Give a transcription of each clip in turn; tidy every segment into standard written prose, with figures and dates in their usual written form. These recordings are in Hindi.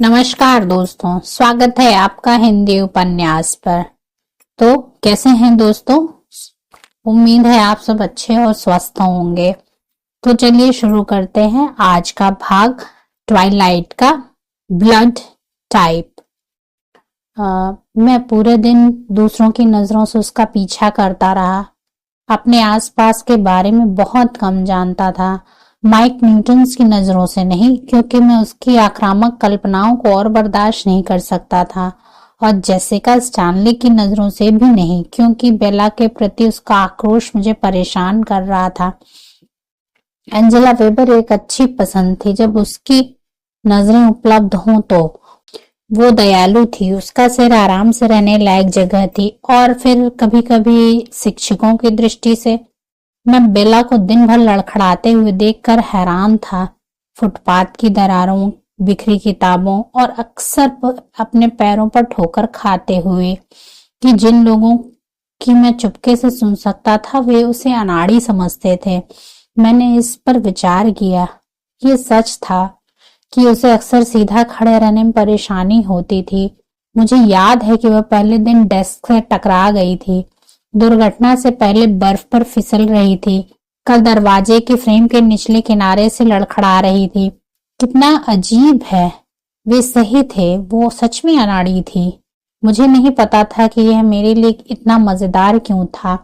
नमस्कार दोस्तों, स्वागत है आपका हिंदी उपन्यास पर। तो कैसे हैं दोस्तों? उम्मीद है आप सब अच्छे और स्वस्थ होंगे। तो चलिए शुरू करते हैं आज का भाग ट्वाइलाइट का ब्लड टाइप। मैं पूरे दिन दूसरों की नजरों से उसका पीछा करता रहा। अपने आसपास के बारे में बहुत कम जानता था। माइक न्यूटन्स की नजरों से नहीं, क्योंकि मैं उसकी आक्रामक कल्पनाओं को और बर्दाश्त नहीं कर सकता था, और जेसिका स्टैनली की नजरों से भी नहीं, क्योंकि बेला के प्रति उसका आक्रोश मुझे परेशान कर रहा था। एंजेला वेबर एक अच्छी पसंद थी जब उसकी नजरें उपलब्ध हों तो। वो दयालु थी, उसका सिर आराम से रहने लायक जगह थी, और फिर कभी कभी शिक्षकों की दृष्टि से मैं बेला को दिन भर लड़खड़ाते हुए देखकर हैरान था। फुटपाथ की दरारों, बिखरी किताबों और अक्सर अपने पैरों पर ठोकर खाते हुए कि जिन लोगों की मैं चुपके से सुन सकता था वे उसे अनाड़ी समझते थे। मैंने इस पर विचार किया। ये सच था कि उसे अक्सर सीधा खड़े रहने में परेशानी होती थी। मुझे याद है कि वह पहले दिन डेस्क से टकरा गई थी, दुर्घटना से पहले बर्फ पर फिसल रही थी, कल दरवाजे के फ्रेम के निचले किनारे से लड़खड़ा रही थी। कितना अजीब है, वे सही थे, वो सच में अनाड़ी थी। मुझे नहीं पता था कि यह मेरे लिए इतना मजेदार क्यों था,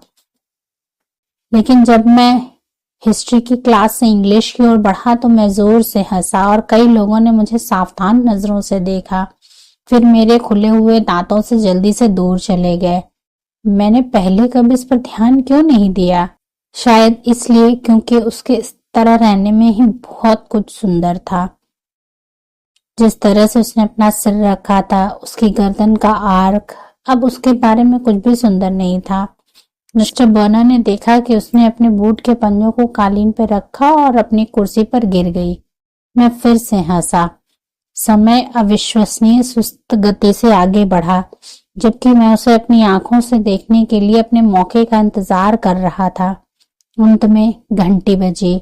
लेकिन जब मैं हिस्ट्री की क्लास से इंग्लिश की ओर बढ़ा तो मैं जोर से हंसा और कई लोगों ने मुझे सावधान नजरों से देखा, फिर मेरे खुले हुए दांतों से जल्दी से दूर चले गए। मैंने पहले कभी इस पर ध्यान क्यों नहीं दिया? शायद इसलिए क्योंकि उसके इस तरह रहने में ही बहुत कुछ सुंदर था। जिस तरह से उसने अपना सिर रखा था, उसकी गर्दन का आर्क, अब उसके बारे में कुछ भी सुंदर नहीं था। मिस्टर बर्नर ने देखा कि उसने अपने बूट के पंजों को कालीन पर रखा और अपनी कुर्सी पर गिर गई। मैं फिर से हंसा। समय अविश्वसनीय सुस्त गति से आगे बढ़ा, जबकि मैं उसे अपनी आंखों से देखने के लिए अपने मौके का इंतजार कर रहा था। अंत में घंटी बजी।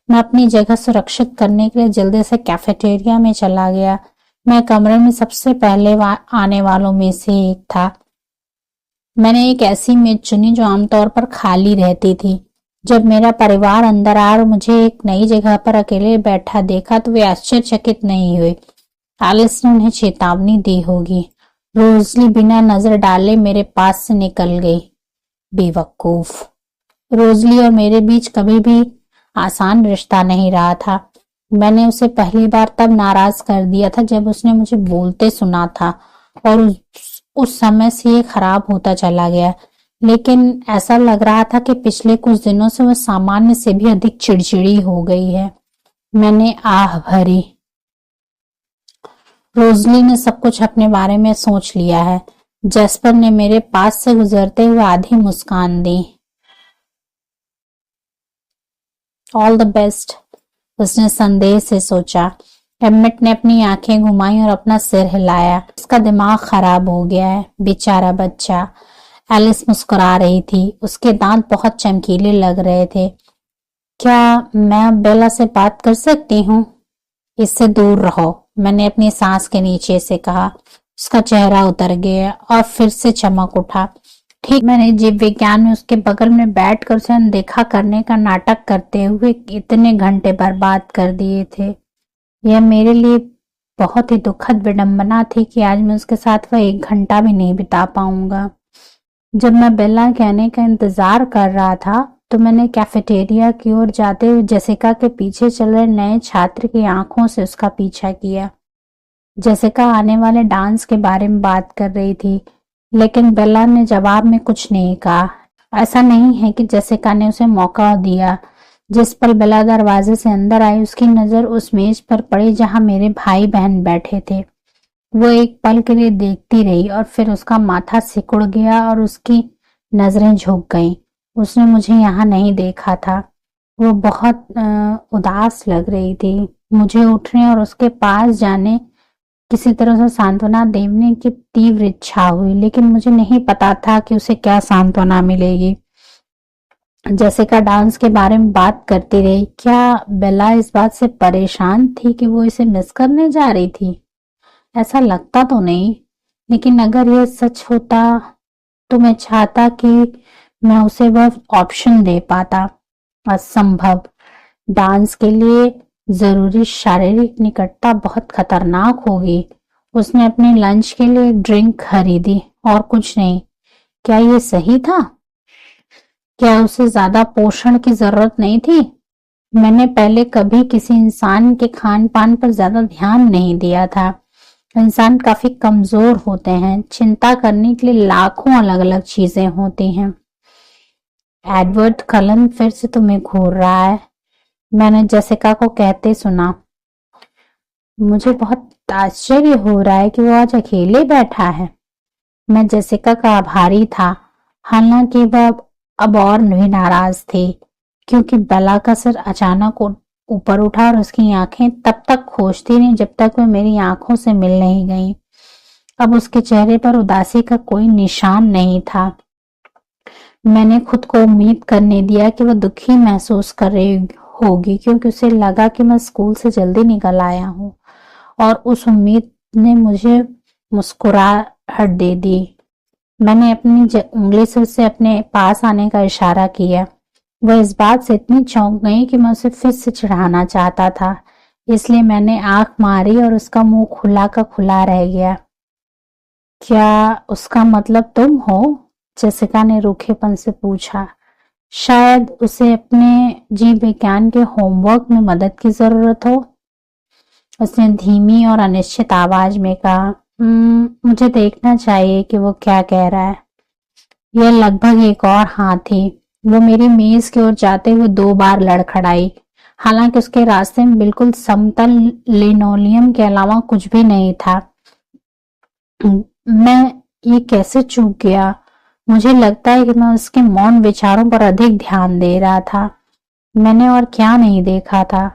मैं अपनी जगह सुरक्षित करने के लिए जल्दी से कैफेटेरिया में चला गया। मैं कमरे में सबसे पहले आने वालों में से एक था। मैंने एक ऐसी मेज चुनी जो आमतौर पर खाली रहती थी। जब मेरा परिवार अंदर आया और मुझे एक नई जगह पर अकेले बैठा देखा तो वे आश्चर्यचकित नहीं हुए। एलिस ने उन्हें चेतावनी दी होगी। रोजली बिना नजर डाले मेरे पास से निकल गई। बेवकूफ। रोजली और मेरे बीच कभी भी आसान रिश्ता नहीं रहा था। मैंने उसे पहली बार तब नाराज कर दिया था जब उसने मुझे बोलते सुना था, और उस समय से ये खराब होता चला गया। लेकिन ऐसा लग रहा था कि पिछले कुछ दिनों से वह सामान्य से भी अधिक चिड़चिड़ी हो गई है। मैंने आह भरी। रोजली ने सब कुछ अपने बारे में सोच लिया है। जेस्पर ने मेरे पास से गुजरते हुए आधी मुस्कान दी। ऑल द बेस्ट, उसने संदेह से सोचा। एमिट ने अपनी आंखें घुमाई और अपना सिर हिलाया। उसका दिमाग खराब हो गया है, बेचारा बच्चा। एलिस मुस्कुरा रही थी, उसके दांत बहुत चमकीले लग रहे थे। क्या मैं अब बेला से बात कर सकती हूँ? इससे दूर रहो, मैंने अपनी सांस के नीचे से कहा। उसका चेहरा उतर गया और फिर से चमक उठा। ठीक, मैंने जीव विज्ञान में उसके बगल में बैठकर उसे अनदेखा करने का नाटक करते हुए इतने घंटे बर्बाद कर दिए थे। यह मेरे लिए बहुत ही दुखद विडंबना थी कि आज मैं उसके साथ वह एक घंटा भी नहीं बिता पाऊंगा। जब मैं बेला के आने का इंतजार कर रहा था तो मैंने कैफेटेरिया की ओर जाते हुए जेसिका के पीछे चल रहे नए छात्र की आंखों से उसका पीछा किया। जेसिका आने वाले डांस के बारे में बात कर रही थी, लेकिन बेला ने जवाब में कुछ नहीं कहा। ऐसा नहीं है कि जेसिका ने उसे मौका दिया। जिस पल बेला दरवाजे से अंदर आई, उसकी नजर उस मेज पर पड़ी जहां मेरे भाई बहन बैठे थे। वो एक पल के लिए देखती रही और फिर उसका माथा सिकुड़ गया और उसकी नजरें झुक गईं। उसने मुझे यहाँ नहीं देखा था। वो बहुत उदास लग रही थी। मुझे उठने और उसके पास जाने, किसी तरह से सांत्वना देने की तीव्र इच्छा हुई, लेकिन मुझे नहीं पता था कि उसे क्या सांत्वना मिलेगी। जेसिका डांस के बारे में बात करती रही। क्या बेला इस बात से परेशान थी कि वो इसे मिस करने जा रही थी? ऐसा लगता तो नहीं, लेकिन अगर यह सच होता तो मैं चाहता कि मैं उसे वह ऑप्शन दे पाता। असंभव। डांस के लिए जरूरी शारीरिक निकटता बहुत खतरनाक होगी। उसने अपने लंच के लिए ड्रिंक खरीदी और कुछ नहीं। क्या ये सही था? क्या उसे ज्यादा पोषण की जरूरत नहीं थी? मैंने पहले कभी किसी इंसान के खान पान पर ज्यादा ध्यान नहीं दिया था। इंसान काफी कमजोर होते हैं, चिंता करने के लिए लाखों अलग अलग चीजें होती हैं। एडवर्ड कलन फिर से तुम्हें घूर रहा है, मैंने जेसिका को कहते सुना। मुझे बहुत आश्चर्य हो रहा है कि वो आज अकेले बैठा है। मैं जेसिका का आभारी था, हालांकि वह अब और भी नाराज थी, क्योंकि बेला का सिर अचानक ऊपर उठा और उसकी आंखें तब तक खोजती रहीं जब तक वह मेरी आंखों से मिल नहीं गई। अब उसके चेहरे पर उदासी का कोई निशान नहीं था। मैंने खुद को उम्मीद करने दिया कि वह दुखी महसूस कर रही होगी, क्योंकि उसे लगा कि मैं स्कूल से जल्दी निकल आया हूँ, और उस उम्मीद ने मुझे मुस्कुराहट दे दी। मैंने अपनी उंगली से उसे अपने पास आने का इशारा किया। वह इस बात से इतनी चौंक गई कि मैं उसे फिर से चिढ़ाना चाहता था, इसलिए मैंने आंख मारी और उसका मुंह खुला का खुला रह गया। क्या उसका मतलब तुम हो? जेसिका ने रूखेपन से पूछा। शायद उसे अपने जीव विज्ञान के होमवर्क में मदद की जरूरत हो, उसने धीमी और अनिश्चित आवाज में कहा। मुझे देखना चाहिए कि वो क्या कह रहा है। यह लगभग एक और हाँ थी। वो मेरी मेज की ओर जाते हुए 2 बार लड़खड़ाई। हालांकि उसके रास्ते में बिल्कुल समतल लिनोलियम के अलावा कुछ भी नहीं था। मैं ये कैसे चूक गया? मुझे लगता है कि मैं उसके मौन विचारों पर अधिक ध्यान दे रहा था। मैंने और क्या नहीं देखा था।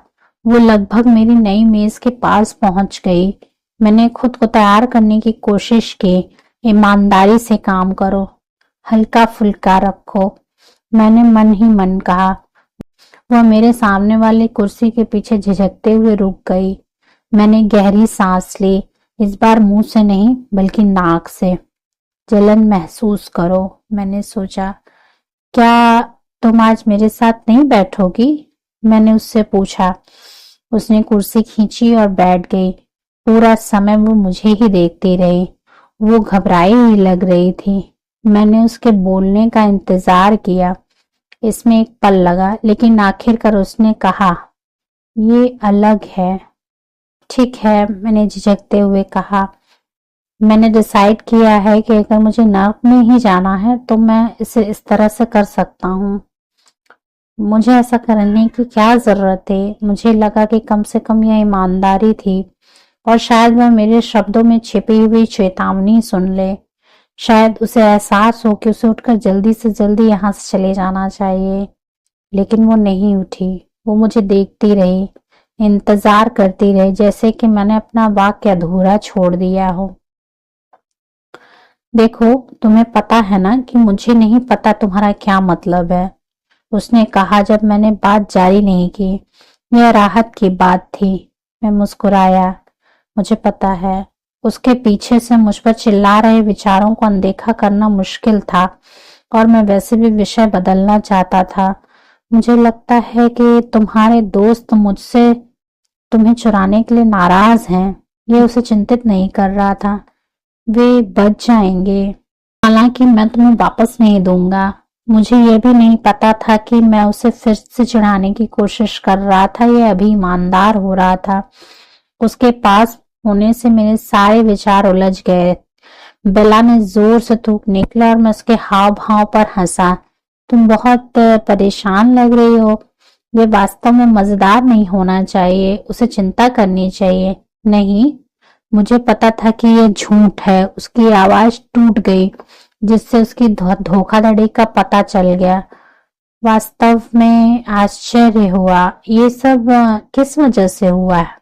वो लगभग मेरी नई मेज के पास पहुंच गई। मैंने खुद को तैयार करने की कोशिश की। ईमानदारी से काम करो, हल्का फुल्का रखो, मैंने मन ही मन कहा। वह मेरे सामने वाली कुर्सी के पीछे झिझकते हुए रुक गई। मैंने गहरी सांस ली, इस बार मुंह से नहीं बल्कि नाक से। जलन महसूस करो, मैंने सोचा। क्या तुम आज मेरे साथ नहीं बैठोगी? मैंने उससे पूछा। उसने कुर्सी खींची और बैठ गई। पूरा समय वो मुझे ही देखती रही। वो घबराई हुई लग रही थी। मैंने उसके बोलने का इंतजार किया। इसमें एक पल लगा, लेकिन आखिरकार उसने कहा, ये अलग है। ठीक है, मैंने झिझकते हुए कहा। मैंने डिसाइड किया है कि अगर मुझे नर्क में ही जाना है तो मैं इसे इस तरह से कर सकता हूँ। मुझे ऐसा करने की क्या जरूरत है? मुझे लगा कि कम से कम यह ईमानदारी थी, और शायद वह मेरे शब्दों में छिपी हुई चेतावनी सुन ले। शायद उसे एहसास हो कि उसे उठकर जल्दी से जल्दी यहाँ से चले जाना चाहिए। लेकिन वो नहीं उठी। वो मुझे देखती रही, इंतजार करती रही, जैसे कि मैंने अपना वाक्य अधूरा छोड़ दिया हो। देखो, तुम्हें पता है ना कि मुझे नहीं पता तुम्हारा क्या मतलब है, उसने कहा जब मैंने बात जारी नहीं की। यह राहत की बात थी। मैं मुस्कुराया। मुझे पता है। उसके पीछे से मुझ पर चिल्ला रहे विचारों को अनदेखा करना मुश्किल था, और मैं वैसे भी विषय बदलना चाहता था। मुझे लगता है कि तुम्हारे दोस्त मुझसे तुम्हें चुराने के लिए नाराज हैं। यह उसे चिंतित नहीं कर रहा था। वे बच जाएंगे। हालांकि मैं तुम्हें वापस नहीं दूंगा। मुझे यह भी नहीं पता था कि मैं उसे फिर से चिढ़ाने की कोशिश कर रहा था। यह अभी ईमानदार हो रहा था। उसके पास होने से मेरे सारे विचार उलझ गए। बेला ने जोर से थूक निकला और मैं उसके हाव भाव पर हंसा। तुम बहुत परेशान लग रही हो। ये वास्तव में मजेदार नहीं होना चाहिए। उसे चिंता करनी चाहिए। नहीं, मुझे पता था कि यह झूठ है। उसकी आवाज टूट गई, जिससे उसकी धोखाधड़ी का पता चल गया। वास्तव में आश्चर्य हुआ। ये सब किस वजह से हुआ है?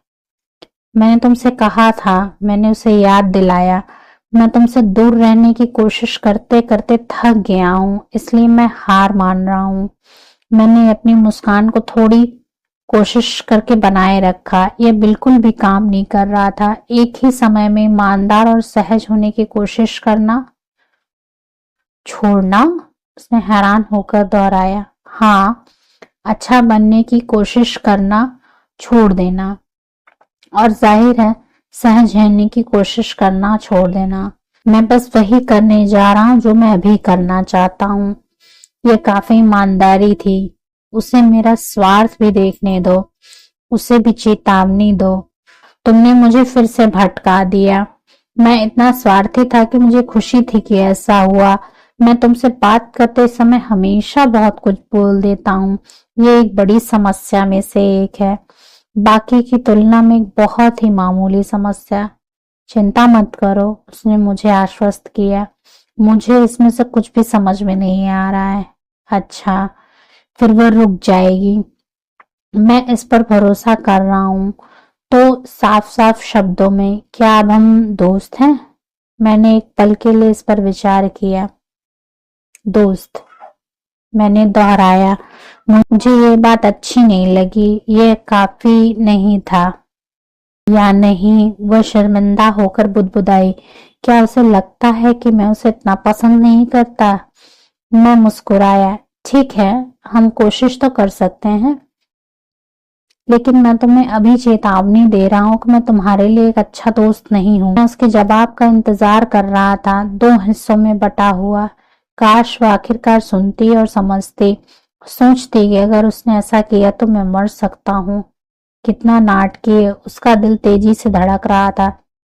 मैंने तुमसे कहा था, मैंने उसे याद दिलाया। मैं तुमसे दूर रहने की कोशिश करते करते थक गया हूँ, इसलिए मैं हार मान रहा हूँ। मैंने अपनी मुस्कान को थोड़ी कोशिश करके बनाए रखा। यह बिल्कुल भी काम नहीं कर रहा था। एक ही समय में ईमानदार और सहज होने की कोशिश करना छोड़ना, उसने हैरान होकर दोहराया। हाँ, अच्छा बनने की कोशिश करना छोड़ देना, और जाहिर है सहज रहने की कोशिश करना छोड़ देना। मैं बस वही करने जा रहा हूं जो मैं अभी करना चाहता हूँ। यह काफी ईमानदारी थी। उसे मेरा स्वार्थ भी देखने दो, उसे भी चेतावनी दो। तुमने मुझे फिर से भटका दिया। मैं इतना स्वार्थी था कि मुझे खुशी थी कि ऐसा हुआ। मैं तुमसे बात करते समय हमेशा बहुत कुछ बोल देता हूँ। ये एक बड़ी समस्या में से एक है, बाकी की तुलना में एक बहुत ही मामूली समस्या। चिंता मत करो, उसने मुझे आश्वस्त किया। मुझे इसमें से कुछ भी समझ में नहीं आ रहा है। अच्छा, फिर वह रुक जाएगी। मैं इस पर भरोसा कर रहा हूँ। तो साफ साफ शब्दों में, क्या अब हम दोस्त हैं? मैंने एक पल के लिए इस पर विचार किया। दोस्त, मैंने दोहराया। मुझे ये बात अच्छी नहीं लगी। ये काफी नहीं था या नहीं? वह शर्मिंदा होकर बुदबुदाई। क्या उसे लगता है कि मैं उसे इतना पसंद नहीं करता? मैं मुस्कुराया। ठीक है, हम कोशिश तो कर सकते हैं, लेकिन मैं तुम्हें अभी चेतावनी दे रहा हूं कि मैं तुम्हारे लिए एक अच्छा दोस्त नहीं हूं। मैं उसके जवाब का इंतजार कर रहा था, दो हिस्सों में बटा हुआ। काश वो आखिरकार सुनती और समझती। सोचती कि अगर उसने ऐसा किया तो मैं मर सकता हूँ। कितना नाटकीय। उसका दिल तेजी से धड़क रहा था।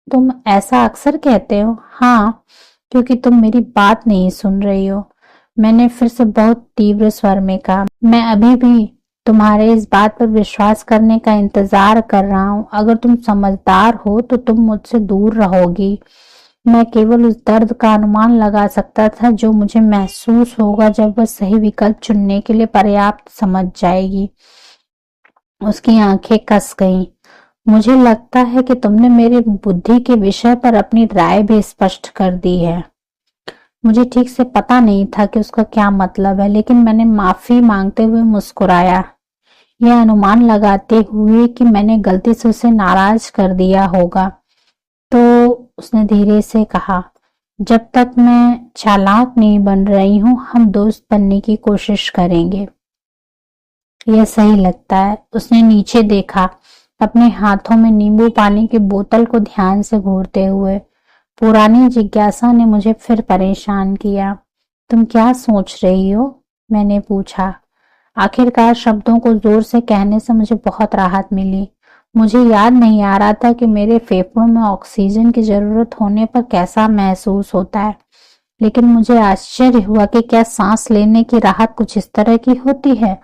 तुम ऐसा अक्सर कहते हो? हाँ, क्योंकि तुम मेरी बात नहीं सुन रही हो, मैंने फिर से बहुत तीव्र स्वर में कहा। मैं अभी भी तुम्हारे इस बात पर विश्वास करने का इंतजार कर रहा हूं। अगर तुम समझदार हो तो तुम मुझसे दूर रहोगी। मैं केवल उस दर्द का अनुमान लगा सकता था जो मुझे महसूस होगा जब वह सही विकल्प चुनने के लिए पर्याप्त समझ जाएगी। उसकी आंखें कस गईं। मुझे लगता है कि तुमने मेरी बुद्धि के विषय पर अपनी राय भी स्पष्ट कर दी है। मुझे ठीक से पता नहीं था कि उसका क्या मतलब है, लेकिन मैंने माफी मांगते हुए मुस्कुराया, यह अनुमान लगाते हुए कि मैंने गलती से उसे नाराज कर दिया होगा। तो उसने धीरे से कहा, जब तक मैं चालाक नहीं बन रही हूं, हम दोस्त बनने की कोशिश करेंगे। यह सही लगता है। उसने नीचे देखा, अपने हाथों में नींबू पानी की बोतल को ध्यान से घूरते हुए। पुरानी जिज्ञासा ने मुझे फिर परेशान किया। तुम क्या सोच रही हो? मैंने पूछा। आखिरकार शब्दों को जोर से कहने से मुझे बहुत राहत मिली। मुझे याद नहीं आ रहा था कि मेरे फेफड़ों में ऑक्सीजन की जरूरत होने पर कैसा महसूस होता है, लेकिन मुझे आश्चर्य हुआ कि क्या सांस लेने की राहत कुछ इस तरह की होती है।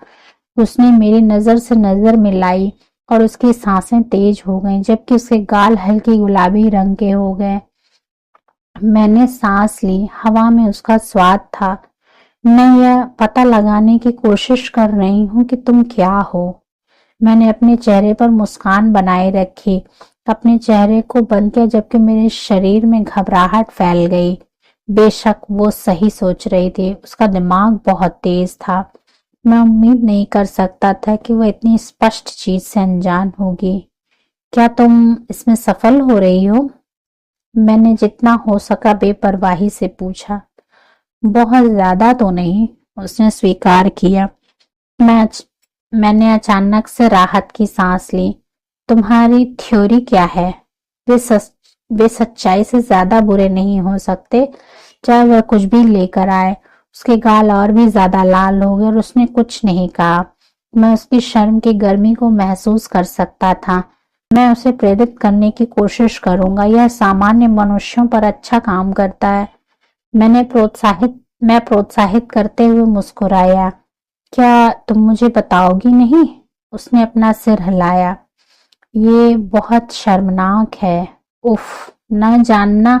उसने मेरी नजर से नजर मिलाई और उसकी सांसें तेज हो गईं, जबकि उसके गाल हल्के गुलाबी रंग के हो गए। मैंने सांस ली। हवा में उसका स्वाद था। मैं यह पता लगाने की कोशिश कर रही हूं कि तुम क्या हो। मैंने अपने चेहरे पर मुस्कान बनाए रखी, अपने चेहरे को बंद किया, जबकि मेरे शरीर में घबराहट फैल गई। बेशक वो सही सोच रही थी। उसका दिमाग बहुत तेज था। मैं उम्मीद नहीं कर सकता था कि वह इतनी स्पष्ट चीज से अनजान होगी। क्या तुम इसमें सफल हो रही हो? मैंने जितना हो सका बेपरवाही से पूछा। बहुत ज्यादा तो नहीं, उसने स्वीकार किया। मैंने अचानक से राहत की सांस ली। तुम्हारी थ्योरी क्या है? वे सच्चाई से ज्यादा बुरे नहीं हो सकते, चाहे वह कुछ भी लेकर आए। उसके गाल और भी ज्यादा लाल हो गए और उसने कुछ नहीं कहा। मैं उसकी शर्म की गर्मी को महसूस कर सकता था। मैं उसे प्रेरित करने की कोशिश करूंगा। यह सामान्य मनुष्यों पर अच्छा काम करता है। मैं प्रोत्साहित करते हुए मुस्कुराया। क्या तुम मुझे बताओगी नहीं? उसने अपना सिर हिलाया। ये बहुत शर्मनाक है। उफ, न जानना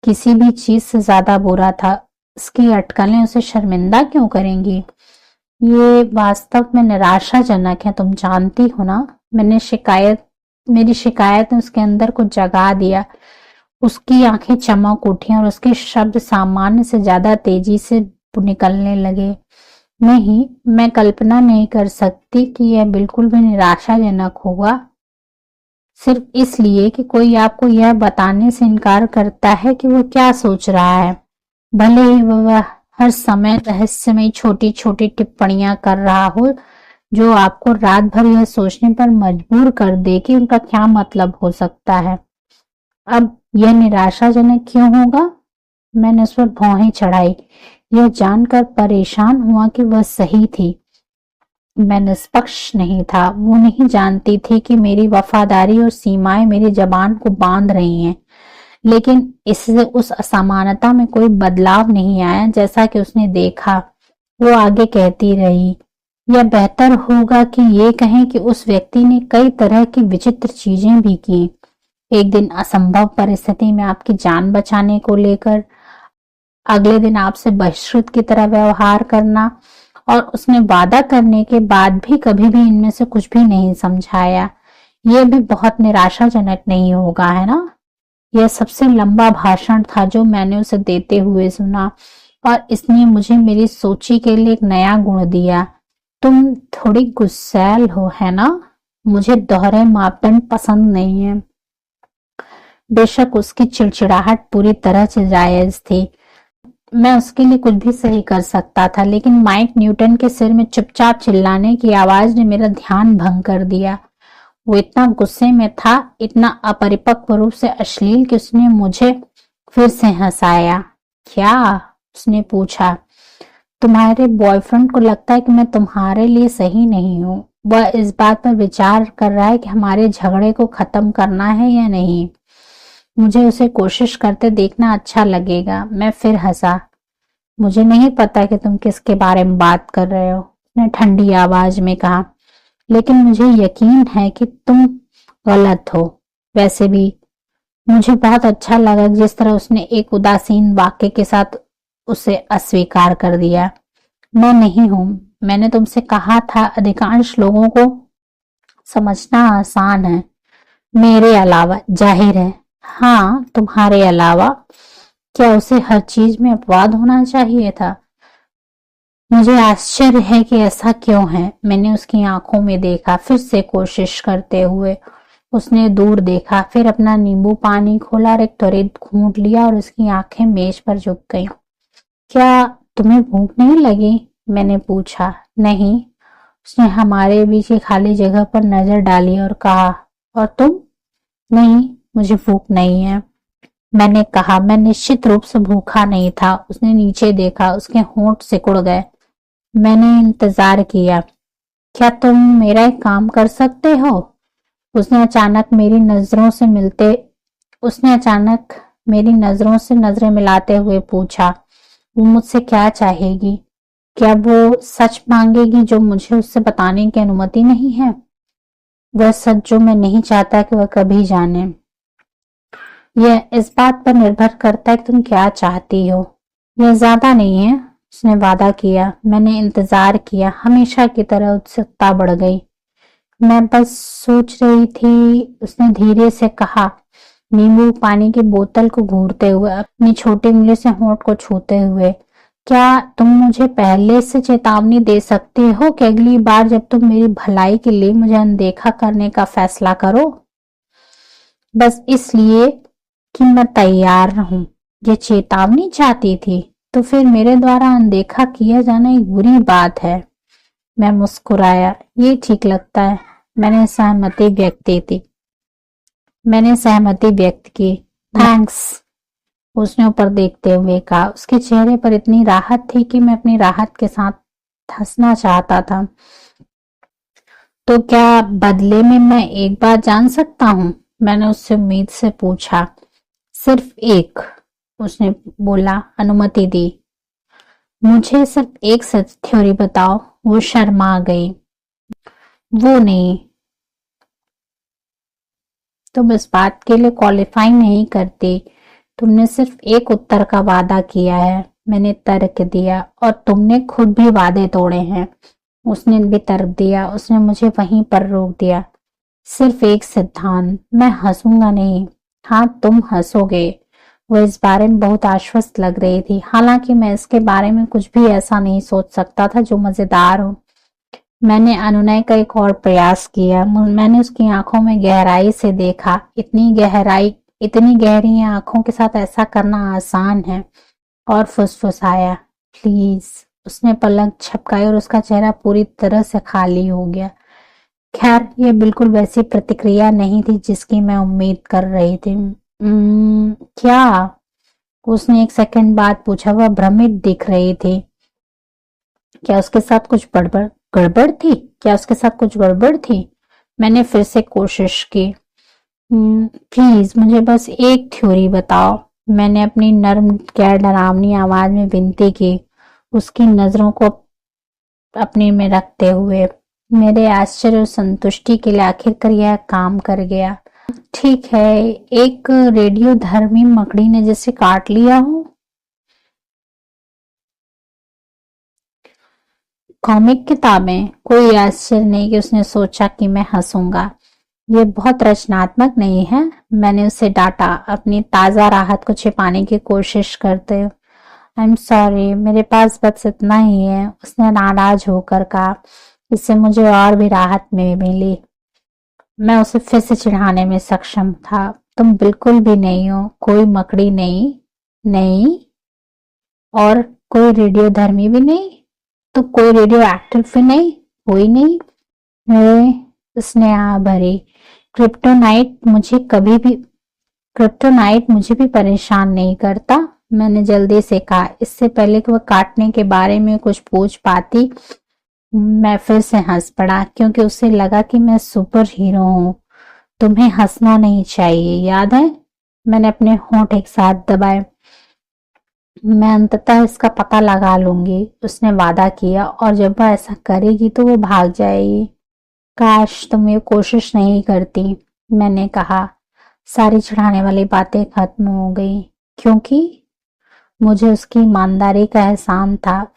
किसी भी चीज से ज्यादा बुरा था। इसकी अटकलें उसे शर्मिंदा क्यों करेंगी? ये वास्तव में निराशाजनक है, तुम जानती हो ना। मेरी शिकायत ने उसके अंदर कुछ जगा दिया। उसकी आंखें चमक उठी और उसके शब्द सामान्य से ज्यादा तेजी से निकलने लगे। नहीं, मैं कल्पना नहीं कर सकती कि यह बिल्कुल भी निराशाजनक होगा, सिर्फ इसलिए कि कोई आपको यह बताने से इनकार करता है कि वो क्या सोच रहा है, भले ही वह हर समय रहस्यमय छोटी छोटी टिप्पणियां कर रहा हो जो आपको रात भर यह सोचने पर मजबूर कर दे कि उनका क्या मतलब हो सकता है। अब यह निराशाजनक क्यों होगा? मैंने उस पर भौहें चढ़ाई, यह जानकर परेशान हुआ कि वह सही थी। मैं निष्पक्ष नहीं था, वो नहीं जानती थी कि मेरी वफादारी और सीमाएं मेरी जबान को बांध रही हैं, लेकिन इससे उस असमानता में कोई बदलाव नहीं आया जैसा कि उसने देखा। वो आगे कहती रही, यह बेहतर होगा कि ये कहें कि उस व्यक्ति ने कई तरह की विचित्र चीजें भी की। एक दिन असंभव परिस्थिति में आपकी जान बचाने को लेकर, अगले दिन आपसे बहिष्कृत की तरह व्यवहार करना, और उसने वादा करने के बाद भी कभी भी इनमें से कुछ भी नहीं समझाया। यह भी बहुत निराशाजनक नहीं होगा, है ना? यह सबसे लंबा भाषण था जो मैंने उसे देते हुए सुना, और इसने मुझे मेरी सोची के लिए एक नया गुण दिया। तुम थोड़ी गुस्सैल हो, है ना? मुझे दोहरे मापदंड पसंद नहीं है। बेशक उसकी चिड़चिड़ाहट पूरी तरह से जायज थी, मैं उसके लिए कुछ भी सही कर सकता था, लेकिन माइक न्यूटन के सिर में चुपचाप चिल्लाने की आवाज ने मेरा ध्यान भंग कर दिया। वो इतना गुस्से में था, इतना अपरिपक्व रूप से अश्लील कि उसने मुझे फिर से हंसाया। क्या? उसने पूछा। तुम्हारे बॉयफ्रेंड को लगता है कि मैं तुम्हारे लिए सही नहीं हूँ। वह इस बात पर विचार कर रहा है कि हमारे झगड़े को खत्म करना है या नहीं। मुझे उसे कोशिश करते देखना अच्छा लगेगा। मैं फिर हंसा। मुझे नहीं पता कि तुम किसके बारे में बात कर रहे हो, उसने ठंडी आवाज में कहा, लेकिन मुझे यकीन है कि तुम गलत हो। वैसे भी मुझे बहुत अच्छा लगा जिस तरह उसने एक उदासीन वाक्य के साथ उसे अस्वीकार कर दिया। मैं नहीं हूं। मैंने तुमसे कहा था अधिकांश लोगों को समझना आसान है, मेरे अलावा। जाहिर है, हाँ, तुम्हारे अलावा। क्या उसे हर चीज में अपवाद होना चाहिए था? मुझे आश्चर्य है कि ऐसा क्यों है। मैंने उसकी आंखों में देखा, फिर से कोशिश करते हुए। उसने दूर देखा, फिर अपना नींबू पानी खोला और एक त्वरित घूंट लिया और उसकी आंखें मेज पर झुक गईं। क्या तुम्हें भूख नहीं लगी? मैंने पूछा। नहीं। उसने हमारे बीच की खाली जगह पर नजर डाली और कहा, और तुम? नहीं, मुझे भूख नहीं है, मैंने कहा। मैं निश्चित रूप से भूखा नहीं था। उसने नीचे देखा, उसके होंठ सिकुड़ गए। मैंने इंतजार किया। क्या तुम मेरा एक काम कर सकते हो? उसने अचानक मेरी नजरों से मिलते उसने अचानक मेरी नजरों से नजरें मिलाते हुए पूछा। वो मुझसे क्या चाहेगी? क्या वो सच मांगेगी जो मुझे उससे बताने की अनुमति नहीं है? वह सच जो मैं नहीं चाहता कि वह कभी जाने। यह इस बात पर निर्भर करता है कि तुम क्या चाहती हो। यह ज्यादा नहीं है, उसने वादा किया। मैंने इंतजार किया। हमेशा की तरह उत्सुकता बढ़ गई। मैं बस सोच रही थी, उसने धीरे से कहा, नींबू पानी की बोतल को घूरते हुए, अपनी छोटी उंगली से होंठ को छूते हुए। क्या तुम मुझे पहले से चेतावनी दे सकते हो कि अगली बार जब तुम मेरी भलाई के लिए मुझे अनदेखा करने का फैसला करो? बस इसलिए कि मैं तैयार रहूं। ये चेतावनी चाहती थी, तो फिर मेरे द्वारा अनदेखा किया जाना एक बुरी बात है। मैं मुस्कुराया। ये ठीक लगता है। मैंने सहमति व्यक्त की। थैंक्स, उसने ऊपर देखते हुए कहा। उसके चेहरे पर इतनी राहत थी कि मैं अपनी राहत के साथ हंसना चाहता था। तो क्या बदले में मैं एक बात जान सकता हूँ? मैंने उससे उम्मीद से पूछा। सिर्फ एक, उसने बोला। अनुमति दी। मुझे सिर्फ एक सच थ्योरी बताओ। वो शर्मा गई। वो नहीं, तुम इस बात के लिए क्वालिफाई नहीं करती। तुमने सिर्फ एक उत्तर का वादा किया है, मैंने तर्क दिया, और तुमने खुद भी वादे तोड़े हैं। उसने भी तर्क दिया। उसने मुझे वहीं पर रोक दिया। सिर्फ एक सिद्धांत। मैं हंसूंगा नहीं। हाँ, तुम हंसोगे। वो इस बारे में बहुत आश्वस्त लग रही थी। हालांकि मैं इसके बारे में कुछ भी ऐसा नहीं सोच सकता था जो मजेदार हो। मैंने अनुनय का एक और प्रयास किया। मैंने उसकी आंखों में गहराई से देखा। इतनी गहरी आंखों के साथ ऐसा करना आसान है। और फुसफुसाया, प्लीज। उसने पलक झपकाई और उसका चेहरा पूरी तरह से खाली हो गया। खैर, यह बिल्कुल वैसी प्रतिक्रिया नहीं थी जिसकी मैं उम्मीद कर रही थी। क्या? उसने एक सेकंड बाद पूछा। वह भ्रमित दिख रही थी। क्या उसके साथ कुछ गड़बड़ थी? क्या उसके साथ कुछ गड़बड़ थी? मैंने फिर से कोशिश की। प्लीज मुझे बस एक थ्योरी बताओ। मैंने अपनी नर्म गैर डरावनी आवाज में विनती की, उसकी नजरों को अपने में रखते हुए। मेरे आश्चर्य और संतुष्टि के लिए आखिरकार यह काम कर गया। ठीक है, एक रेडियो धर्मी मकड़ी ने जिसे काट लिया हो। कॉमिक किताबें? कोई आश्चर्य नहीं कि उसने सोचा कि मैं हंसूंगा। ये बहुत रचनात्मक नहीं है, मैंने उसे डांटा, अपनी ताजा राहत को छिपाने की कोशिश करते। आई एम सॉरी, मेरे पास बस इतना ही है, उसने नाराज होकर कहा। इससे मुझे और भी राहत में मिली। मैं उसे फिर से चिढ़ाने में सक्षम था। तुम बिल्कुल भी नहीं हो, कोई मकड़ी नहीं। नहीं? और कोई रेडियो धर्मी भी नहीं? तो कोई रेडियो एक्टिव भी नहीं? कोई नहीं? उसने आ भरी। क्रिप्टोनाइट मुझे भी परेशान नहीं करता, मैंने जल्दी से कहा। इससे पहले कि वह काटने के बारे में कुछ पूछ पाती, मैं फिर से हंस पड़ा, क्योंकि उसे लगा कि मैं सुपर हीरो हूं। तुम्हें हंसना नहीं चाहिए, याद है? मैंने अपने होंठ एक साथ दबाए। मैं अंततः इसका पता लगा लूंगी, उसने वादा किया, और जब वह ऐसा करेगी तो वो भाग जाएगी। काश तुम ये कोशिश नहीं करती, मैंने कहा। सारी चिढ़ाने वाली बातें खत्म हो गई, क्योंकि मुझे उसकी ईमानदारी का एहसान था।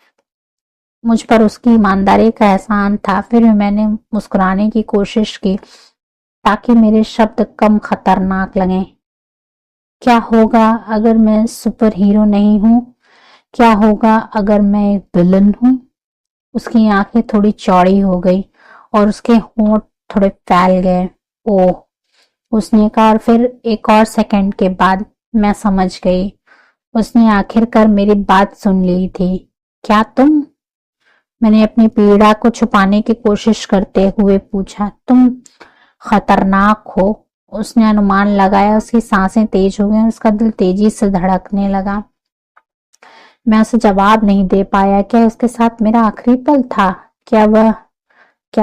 मुझ पर उसकी ईमानदारी का एहसान था। फिर मैंने मुस्कुराने की कोशिश की ताकि मेरे शब्द कम खतरनाक लगें। क्या होगा अगर मैं सुपर हीरो नहीं हूं? क्या होगा अगर मैं एक विलन हूं? उसकी आंखें थोड़ी चौड़ी हो गई और उसके होंठ थोड़े फैल गए। ओह, उसने कहा, और फिर एक और सेकंड के बाद मैं समझ गई। उसने आखिरकार मेरी बात सुन ली थी। क्या तुम? मैंने अपनी पीड़ा को छुपाने की कोशिश करते हुए पूछा। तुम खतरनाक हो, उसने अनुमान लगाया। उसकी सांसें तेज हो गई, उसका दिल तेजी से धड़कने लगा। मैं उसे जवाब नहीं दे पाया। क्या उसके साथ मेरा आखिरी पल था? क्या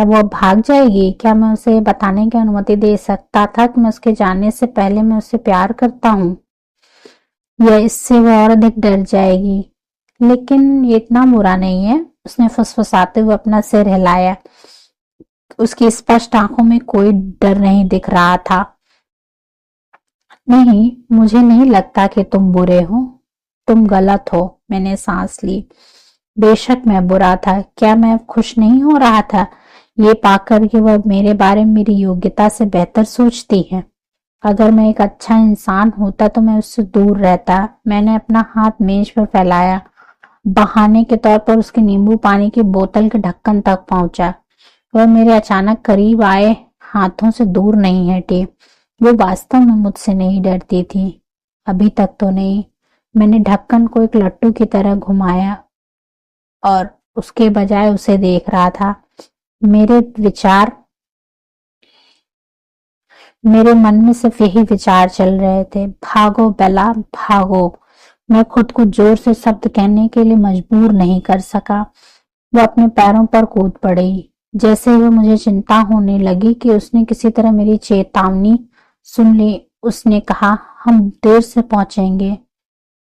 वह भाग जाएगी? क्या मैं उसे बताने की अनुमति दे सकता था कि मैं उसके जाने से पहले मैं उससे प्यार करता हूँ? या इससे वह और अधिक डर जाएगी? लेकिन ये इतना बुरा नहीं है, उसने फुसफुसाते हुए अपना सिर हिलाया। उसकी स्पष्ट आंखों में कोई डर नहीं दिख रहा था। नहीं, मुझे नहीं लगता कि तुम बुरे हो, तुम गलत हो। मैंने सांस ली। बेशक मैं बुरा था। क्या मैं खुश नहीं हो रहा था ये पाकर कि वह मेरे बारे में मेरी योग्यता से बेहतर सोचती है? अगर मैं एक अच्छा इंसान होता तो मैं उससे दूर रहता। मैंने अपना हाथ मेज पर फैलाया, बहाने के तौर पर उसके नींबू पानी की बोतल के ढक्कन तक पहुंचा। वह मेरे अचानक करीब आए हाथों से दूर नहीं हटी। वो वास्तव में मुझसे नहीं डरती थी, अभी तक तो नहीं। मैंने ढक्कन को एक लट्टू की तरह घुमाया और उसके बजाय उसे देख रहा था। मेरे मन में सिर्फ यही विचार चल रहे थे, भागो बेला भागो। मैं खुद को जोर से शब्द कहने के लिए मजबूर नहीं कर सका। वो अपने पैरों पर कूद पड़ी। जैसे ही मुझे चिंता होने लगी कि उसने किसी तरह मेरी चेतावनी सुन ली, उसने कहा, हम देर से पहुंचेंगे।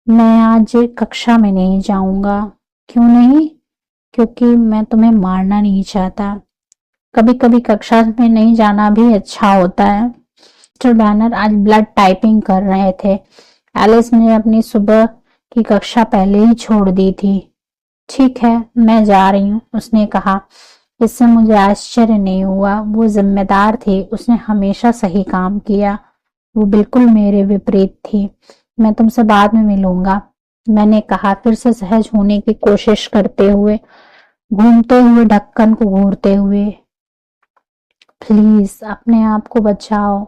मैं आज कक्षा में नहीं जाऊंगा। क्यों नहीं? क्योंकि मैं तुम्हें मारना नहीं चाहता। कभी कभी कक्षा में नहीं जाना भी अच्छा होता है। मिस्टर बैनर आज ब्लड टाइपिंग कर रहे थे। एलिस ने अपनी सुबह की कक्षा पहले ही छोड़ दी थी। ठीक है, मैं जा रही हूँ, उसने कहा। इससे मुझे आश्चर्य नहीं हुआ। वो जिम्मेदार थी, उसने हमेशा सही काम किया। वो बिल्कुल मेरे विपरीत थी। मैं तुमसे बाद में मिलूंगा, मैंने कहा फिर से सहज होने की कोशिश करते हुए, घूमते हुए ढक्कन को घूरते हुए। प्लीज अपने आप को बचाओ,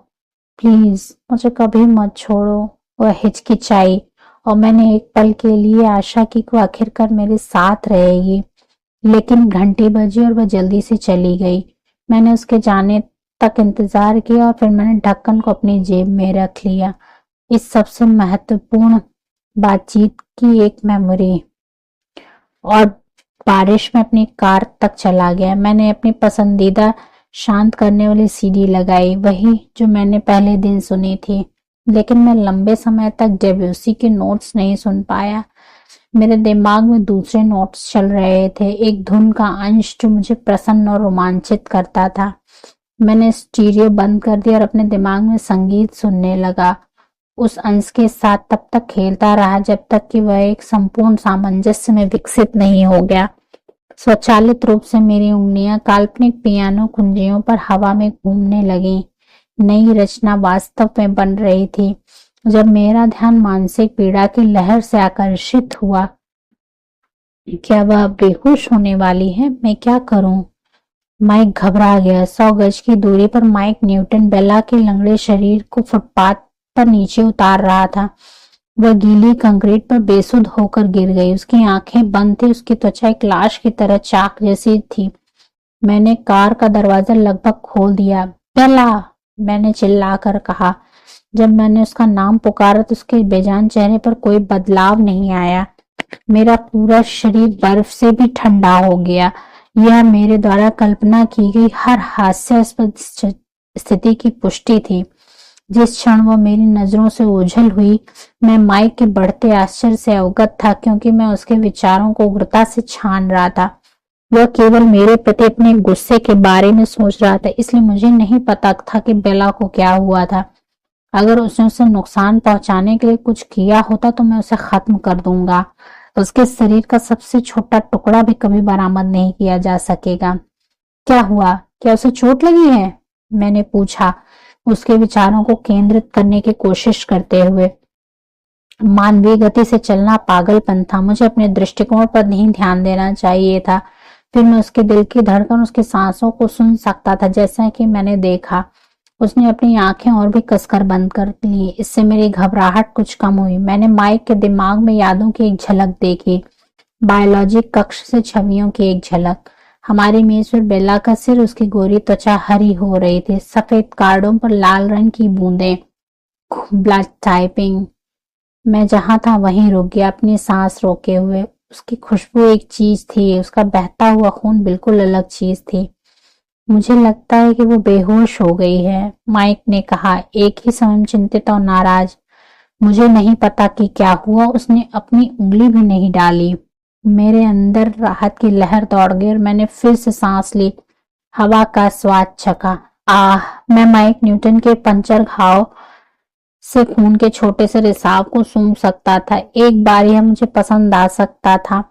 प्लीज मुझे कभी मत छोड़ो। वह हिचकिचाई और मैंने एक पल के लिए आशा की कि वो आखिरकार मेरे साथ रहेगी, लेकिन घंटी बजी और वह जल्दी से चली गई। मैंने उसके जाने तक इंतजार किया और फिर मैंने ढक्कन को अपनी जेब में रख लिया। इस सबसे महत्वपूर्ण बातचीत की एक मेमोरी। और बारिश में अपनी कार तक चला गया। मैंने अपनी पसंदीदा शांत करने वाली सीडी लगाई, वही जो मैंने पहले दिन सुनी थी, लेकिन मैं लंबे समय तक डेब्यूसी के नोट्स नहीं सुन पाया। मेरे दिमाग में दूसरे नोट्स चल रहे थे, एक धुन का अंश जो मुझे प्रसन्न और रोमांचित करता था। मैंने स्टीरियो बंद कर दिया और अपने दिमाग में संगीत सुनने लगा। उस अंश के साथ तब तक खेलता रहा जब तक कि वह एक संपूर्ण सामंजस्य में विकसित नहीं हो गया। स्वचालित रूप से मेरी उंगलियां काल्पनिक पियानो कुंजियों पर हवा में घूमने लगी। नई रचना वास्तव में बन रही थी। जब मेरा ध्यान मानसिक पीड़ा की लहर से आकर्षित हुआ, क्या वह बेहोश होने वाली है? मैं क्या करूं? माइक घबरा गया। 100 गज की दूरी पर माइक न्यूटन बेला के लंगड़े शरीर को फुटपाथ पर नीचे उतार रहा था। वह गीली कंक्रीट पर बेसुध होकर गिर गई। उसकी आंखें बंद थी, उसकी त्वचा एक लाश की तरह चाक जैसी थी। मैंने कार का दरवाजा लगभग खोल दिया। बेला, मैंने चिल्लाकर कहा। जब मैंने उसका नाम पुकारा तो उसके बेजान चेहरे पर कोई बदलाव नहीं आया। मेरा पूरा शरीर बर्फ से भी ठंडा हो गया। यह मेरे द्वारा कल्पना की गई हर हास्यास्पद स्थिति की पुष्टि थी। जिस क्षण वह मेरी नजरों से ओझल हुई, मैं माइक के बढ़ते आश्चर्य से अवगत था, क्योंकि मैं उसके विचारों को उग्रता से छान रहा था। वह केवल मेरे प्रति अपने गुस्से के बारे में सोच रहा था, इसलिए मुझे नहीं पता था कि बेला को क्या हुआ था। अगर उसने उसे नुकसान पहुंचाने के लिए कुछ किया होता तो मैं उसे खत्म कर दूंगा। उसके शरीर का सबसे छोटा टुकड़ा भी कभी बरामद नहीं किया जा सकेगा। क्या हुआ? क्या उसे चोट लगी है? मैंने पूछा, उसके विचारों को केंद्रित करने की कोशिश करते हुए। मानवीय गति से चलना पागलपन था। मुझे अपने दृष्टिकोण पर नहीं ध्यान देना चाहिए था। फिर मैं उसके दिल की धड़कन, उसकी सांसों को सुन सकता था, जैसा कि मैंने देखा। उसने अपनी आंखें और भी कसकर बंद कर ली। इससे मेरी घबराहट कुछ कम हुई। मैंने माइक के दिमाग में यादों की एक झलक देखी, बायोलॉजी कक्ष से छवियों की एक झलक। हमारी मेज पर बेला का सिर, उसकी गोरी त्वचा हरी हो रही थी, सफेद कार्डों पर लाल रंग की बूंदें, ब्लड टाइपिंग। मैं जहां था वहीं रुक गया, अपनी सांस रोके हुए। उसकी खुशबू एक चीज थी, उसका बहता हुआ खून बिल्कुल अलग चीज थी। मुझे लगता है कि वो बेहोश हो गई है, माइक ने कहा, एक ही समय चिंतित और नाराज। मुझे नहीं पता कि क्या हुआ। उसने अपनी उंगली भी नहीं डाली। मेरे अंदर राहत की लहर दौड़ गई और मैंने फिर से सांस ली, हवा का स्वाद चखा। आह! मैं माइक न्यूटन के पंचर घाव से खून के छोटे से रिसाव को सूंघ सकता था। एक बार यह मुझे पसंद आ सकता था।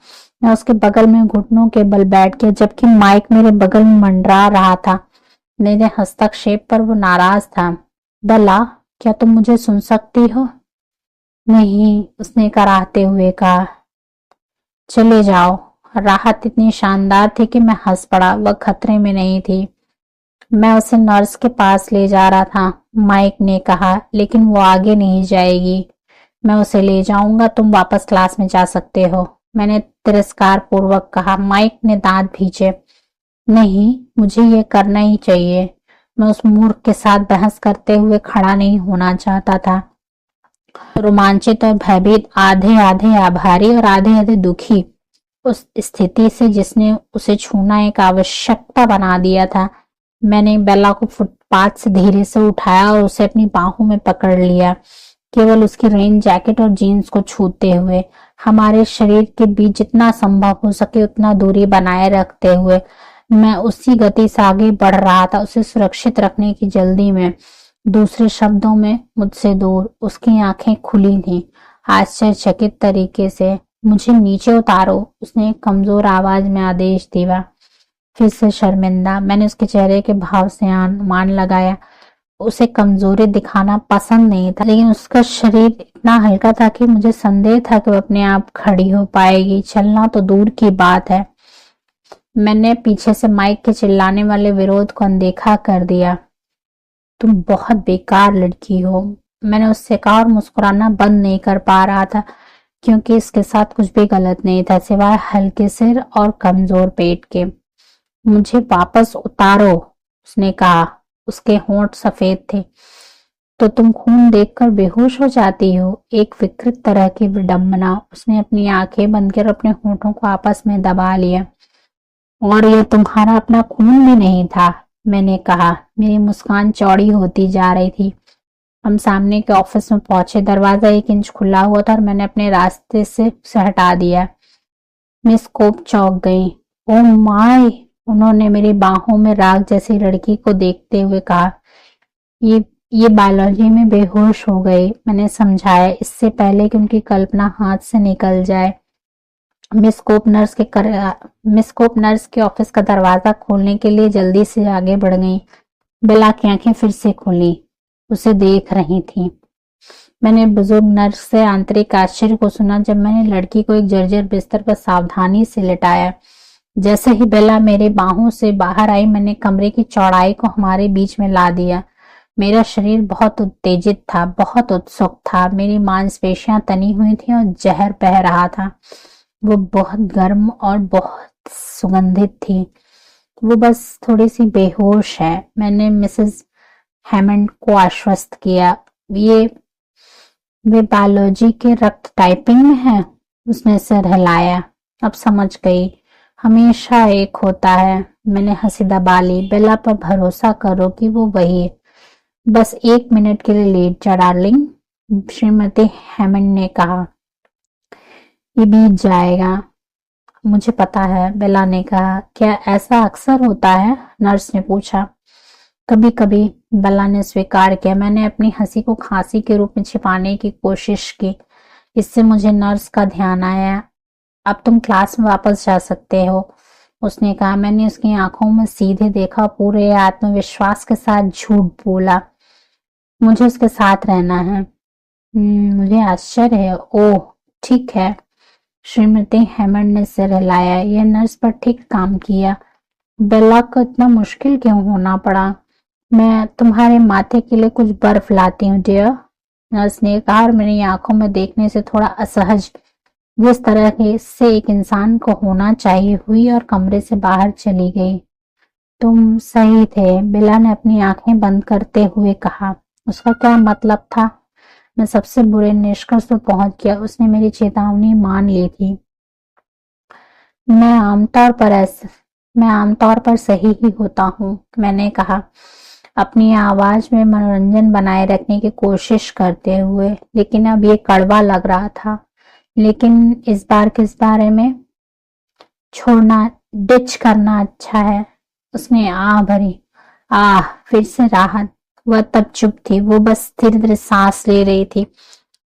मैं उसके बगल में घुटनों के बल बैठ गया, जबकि माइक मेरे बगल में मंडरा रहा था। मेरे हस्तक्षेप पर वो नाराज था। बेला, क्या तुम मुझे सुन सकती हो? नहीं, उसने कराहते हुए कहा। चले जाओ। राहत इतनी शानदार थी कि मैं हंस पड़ा। वह खतरे में नहीं थी। मैं उसे नर्स के पास ले जा रहा था, माइक ने कहा, लेकिन वो आगे नहीं जाएगी। मैं उसे ले जाऊंगा, तुम वापस क्लास में जा सकते हो, मैंने तिरस्कार पूर्वक कहा। माइक ने दांत भींचे। नहीं, मुझे ये करना ही चाहिए। मैं उस मूर्ख के साथ बहस करते हुए खड़ा नहीं होना चाहता था। रोमांचित और भयभीत, आधे आधे आभारी और आधे आधे दुखी उस स्थिति से जिसने उसे छूना एक आवश्यकता बना दिया था। मैंने बेला को फुटपाथ से धीरे से उठाया और उसे अपनी बाहों में पकड़ लिया, केवल उसकी रेन जैकेट और जीन्स को छूते हुए। हमारे शरीर के बीच जितना संभव हो सके उतना दूरी बनाए रखते हुए मैं उसी गति से आगे बढ़ रहा था, उसे सुरक्षित रखने की जल्दी में। दूसरे शब्दों में, मुझसे दूर। उसकी आंखें खुली थीं, आश्चर्यचकित तरीके से। मुझे नीचे उतारो, उसने एक कमजोर आवाज में आदेश दिया। फिर से शर्मिंदा, मैंने उसके चेहरे के भाव से अनुमान लगाया। उसे कमजोरी दिखाना पसंद नहीं था, लेकिन उसका शरीर इतना हल्का था कि मुझे संदेह था कि वो अपने आप खड़ी हो पाएगी। चलना तो दूर की बात है। मैंने पीछे से माइक के चिल्लाने वाले विरोध को अनदेखा कर दिया। तुम बहुत बेकार लड़की हो, मैंने उससे कहा, और मुस्कुराना बंद नहीं कर पा रहा था क्योंकि इसके साथ कुछ भी गलत नहीं था सिवाय हल्के सिर और कमजोर पेट के। मुझे वापस उतारो, उसने कहा। उसके होंठ सफेद थे। तो तुम खून देखकर बेहोश हो जाती हो? एक विकृत तरह की विडंबना। उसने अपनी आंखें बंद कर अपने होठों को आपस में दबा लिया। और ये तुम्हारा अपना खून भी नहीं था, मैंने कहा। मेरी मुस्कान चौड़ी होती जा रही थी। हम सामने के ऑफिस में पहुंचे। दरवाजा 1 इंच खुला हुआ था और मैंने अपने रास्ते से उसे हटा दिया। मिस कोप चौंक गई। ओ माय, उन्होंने मेरी बाहों में राख जैसी लड़की को देखते हुए कहा। ये ये बायोलॉजी में बेहोश हो गई, मैंने समझाया, इससे पहले कि उनकी कल्पना हाथ से निकल जाए। मिस कोप नर्स के ऑफिस का दरवाजा खोलने के लिए जल्दी से आगे बढ़ गई। बेला की आंखें फिर से खुली, उसे देख रही थी। मैंने बुजुर्ग नर्स से आंतरिक आश्चर्य को सुना जब मैंने लड़की को एक जर्जर बिस्तर पर सावधानी से लिटाया। जैसे ही बेला मेरे बाहों से बाहर आई, मैंने कमरे की चौड़ाई को हमारे बीच में ला दिया। मेरा शरीर बहुत उत्तेजित था, बहुत उत्सुक था। मेरी मांसपेशियां तनी हुई थी और जहर बह रहा था। वो बहुत गर्म और बहुत सुगंधित थी। वो बस थोड़ी सी बेहोश है, मैंने मिसेस हैमंड को आश्वस्त किया। ये वे बायोलॉजी के रक्त टाइपिंग में है, उसने सिर हिलाया। अब समझ गई, हमेशा एक होता है। मैंने हंसी दबा ली। बेला पर भरोसा करो कि वो वही है। बस 1 मिनट के लिए लेट जा डार्लिंग, श्रीमती हैमंड ने कहा। ये बीत जाएगा। मुझे पता है, बेला ने कहा। क्या ऐसा अक्सर होता है? नर्स ने पूछा। कभी कभी, बेला ने स्वीकार किया। मैंने अपनी हंसी को खांसी के रूप में छिपाने की कोशिश की। इससे मुझे नर्स का ध्यान आया। अब तुम क्लास में वापस जा सकते हो, उसने कहा। मैंने उसकी आंखों में सीधे देखा, पूरे आत्मविश्वास के साथ झूठ बोला। मुझे उसके साथ रहना है। मुझे आश्चर्य है। ओह, ठीक है, श्रीमती हैमंड ने सिर हिलाया। यह नर्स पर ठीक काम किया। बेला को इतना मुश्किल क्यों होना पड़ा? मैं तुम्हारे माथे के लिए कुछ बर्फ लाती हूँ डियर, नर्स ने कहा, और मेरी आंखों में देखने से थोड़ा असहज जिस तरह के से एक इंसान को होना चाहिए हुई और कमरे से बाहर चली गई। तुम सही थे, बेला ने अपनी आंखें बंद करते हुए कहा। उसका क्या मतलब था? मैं सबसे बुरे निष्कर्ष पर पहुंच गया। उसने मेरी चेतावनी मान ली थी। मैं आमतौर पर सही ही होता हूँ, मैंने कहा, अपनी आवाज में मनोरंजन बनाए रखने की कोशिश करते हुए। लेकिन अब ये कड़वा लग रहा था। लेकिन इस बार किस बारे में? छोड़ना, डिच करना अच्छा है, उसने आह भरी। आह, फिर से राहत। वह तब चुप थी। वो बस धीरे धीरे सांस ले रही थी।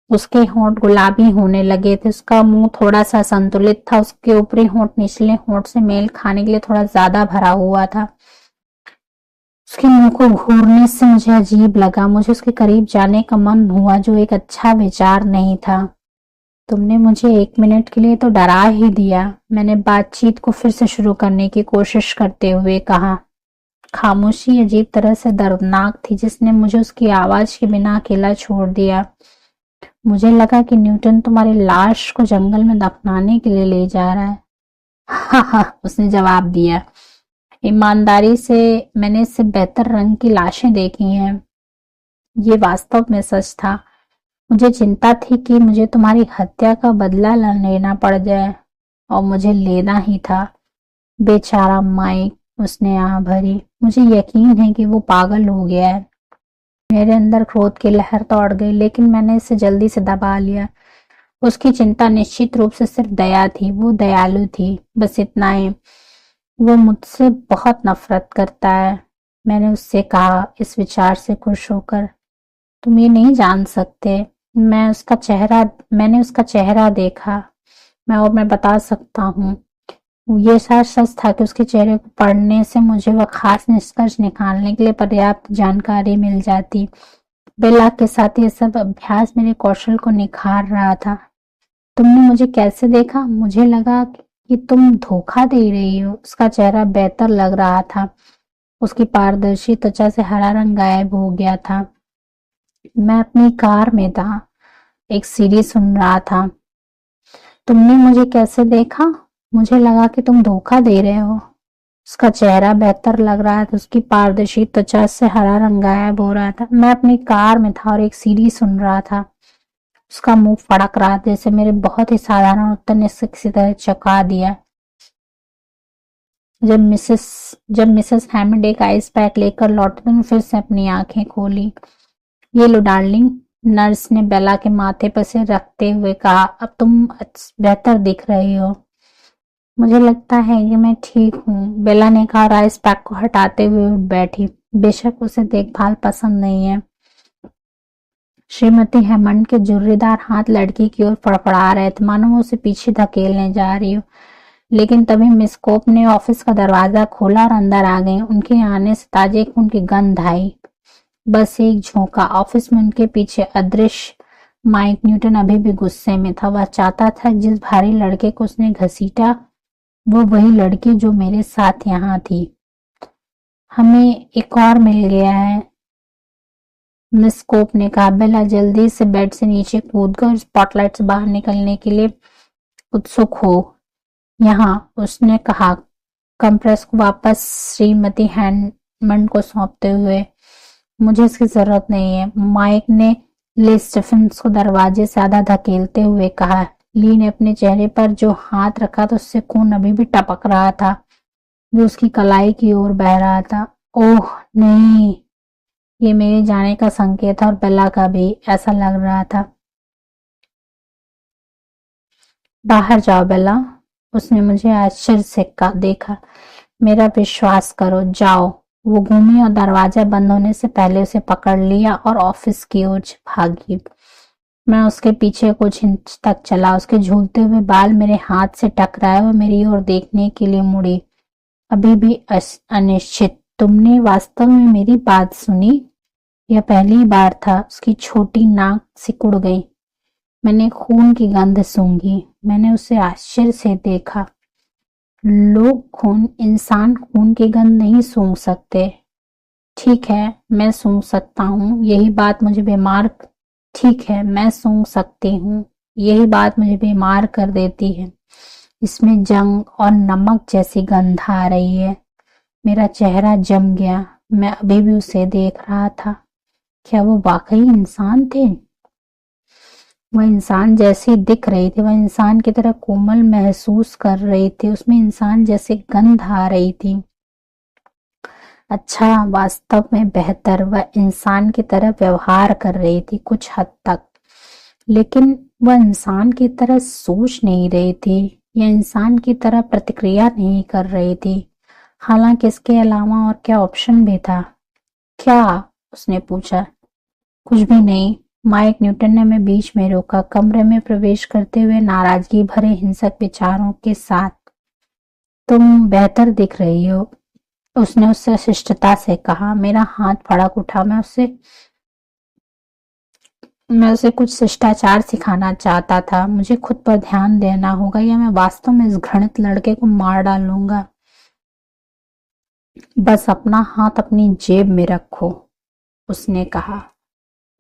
उसके होंठ गुलाबी होने लगे थे। उसका मुंह थोड़ा सा संतुलित था। उसके ऊपरी होंठ निचले होंठ से मेल खाने के लिए थोड़ा ज्यादा भरा हुआ था। उसके मुंह को घूरने से मुझे अजीब लगा। मुझे उसके करीब जाने का मन हुआ, जो एक अच्छा विचार नहीं था। तुमने मुझे 1 मिनट के लिए तो डरा ही दिया, मैंने बातचीत को फिर से शुरू करने की कोशिश करते हुए कहा। खामोशी अजीब तरह से दर्दनाक थी, जिसने मुझे उसकी आवाज के बिना अकेला छोड़ दिया। मुझे लगा कि न्यूटन तुम्हारी लाश को जंगल में दफनाने के लिए ले जा रहा है। हा हा, उसने जवाब दिया। ईमानदारी से, मैंने इससे बेहतर रंग की लाशें देखी हैं। ये वास्तव में सच था। मुझे चिंता थी कि मुझे तुम्हारी हत्या का बदला लेना पड़ जाए, और मुझे लेना ही था। बेचारा माइक, उसने आह भरी। मुझे यकीन है कि वो पागल हो गया है। मेरे अंदर क्रोध की लहर तो उड़ गई, लेकिन मैंने इसे जल्दी से दबा लिया। उसकी चिंता निश्चित रूप से सिर्फ दया थी। वो दयालु थी, बस इतना ही। वो मुझसे बहुत नफरत करता है, मैंने उससे कहा, इस विचार से खुश होकर। तुम ये नहीं जान सकते। मैंने उसका चेहरा देखा। मैं बता सकता हूँ। ये सच था कि उसके चेहरे को पढ़ने से मुझे वह खास निष्कर्ष निकालने के लिए पर्याप्त जानकारी मिल जाती। बेला के साथ ये सब अभ्यास मेरे कौशल को निखार रहा था। तुमने मुझे कैसे देखा? मुझे लगा कि तुम धोखा दे रही हो। उसका चेहरा बेहतर लग रहा था। उसकी पारदर्शी त्वचा से हरा रंग गायब हो गया था। मैं अपनी कार में था, एक सीडी सुन रहा था। तुमने मुझे कैसे देखा? मुझे लगा कि तुम धोखा दे रहे हो। उसका चेहरा बेहतर लग रहा था। उसकी पारदर्शी त्वचा से हरा रंग गायब हो रहा था। मैं अपनी कार में था और एक सीडी सुन रहा था। उसका मुंह फड़क रहा था, जैसे मेरे बहुत ही साधारण उत्तर ने उसे किसी तरह चौंका दिया। जब मिसेस हैमंड एक आइस पैक लेकर लौटे तो फिर से अपनी आंखें खोली। ये लो डार्लिंग, नर्स ने बेला के माथे पर से रखते हुए कहा, अब तुम बेहतर दिख रही हो। मुझे लगता है कि मैं ठीक हूँ, बेला ने कहा और आइस पैक को हटाते हुए उठ बैठी। बेशक उसे देखभाल पसंद नहीं है। श्रीमती हेमंड के जुर्रीदार हाथ लड़की की ओर फड़फड़ा रहे थे, मानो वो उसे पीछे धकेलने जा रही हो। लेकिन तभी मिस कोप ने ऑफिस का दरवाजा खोला और अंदर आ गई। उनके आने से ताजे खून की गंध आई। बस एक झोंका। ऑफिस में उनके पीछे अदृश्य माइक न्यूटन अभी भी गुस्से में था। वह चाहता था जिस भारी लड़के को उसने घसीटा वो वही लड़की जो मेरे साथ यहाँ थी। हमें एक और मिल गया है, मिस कोप ने कहा। बेला जल्दी से बेड से नीचे कूदकर स्पॉटलाइट से बाहर निकलने के लिए उत्सुक हो। यहाँ, उसने कहा, कंप्रेस को वापस श्रीमती हैमंड को सौंपते हुए। मुझे इसकी जरूरत नहीं है, माइक ने ली स्टीफन्स को दरवाजे से आधा धकेलते हुए कहा। ली ने अपने चेहरे पर जो हाथ रखा था उससे खून अभी भी टपक रहा था, जो उसकी कलाई की ओर बह रहा था। ओह नहीं, ये मेरे जाने का संकेत था और बेला का भी ऐसा लग रहा था। बाहर जाओ बेला, उसने मुझे आश्चर्य से देखा। मेरा विश्वास करो, जाओ। वो घूमी और दरवाजा बंद होने से पहले उसे पकड़ लिया और ऑफिस की ओर भागी। मैं उसके पीछे कुछ इंच तक चला। उसके झूलते हुए बाल मेरे हाथ से टकराए और मेरी ओर देखने के लिए मुड़ी, अभी भी अनिश्चित। तुमने वास्तव में मेरी बात सुनी? यह पहली बार था। उसकी छोटी नाक सिकुड़ गई। मैंने खून की गंध सूंघी। मैंने उसे आश्चर्य से देखा। इंसान खून की गंध नहीं सूंघ सकते। ठीक है, मैं सूंघ सकता हूँ, यही बात मुझे बीमार ठीक है, मैं सूंघ सकती हूँ, यही बात मुझे बीमार कर देती है। इसमें जंग और नमक जैसी गंध आ रही है। मेरा चेहरा जम गया। मैं अभी भी उसे देख रहा था। क्या वो वाकई इंसान थे? वह इंसान जैसी दिख रही थी। वह इंसान की तरह कोमल महसूस कर रही थी। उसमें इंसान जैसी गंध आ रही थी। अच्छा, वास्तव में बेहतर। वह इंसान की तरह व्यवहार कर रही थी कुछ हद तक, लेकिन वह इंसान की तरह सोच नहीं रही थी या इंसान की तरह प्रतिक्रिया नहीं कर रही थी। हालांकि इसके अलावा और क्या ऑप्शन भी था? क्या? उसने पूछा। कुछ भी नहीं, माइक न्यूटन ने मैं बीच में रोका, कमरे में प्रवेश करते हुए नाराजगी भरे हिंसक विचारों के साथ। तुम बेहतर दिख रही हो, उसने उससे शिष्टता से कहा। मेरा हाथ फड़क उठा। मैं उसे कुछ शिष्टाचार सिखाना चाहता था। मुझे खुद पर ध्यान देना होगा या मैं वास्तव में इस घृणित लड़के को मार डालूंगा। बस अपना हाथ अपनी जेब में रखो, उसने कहा।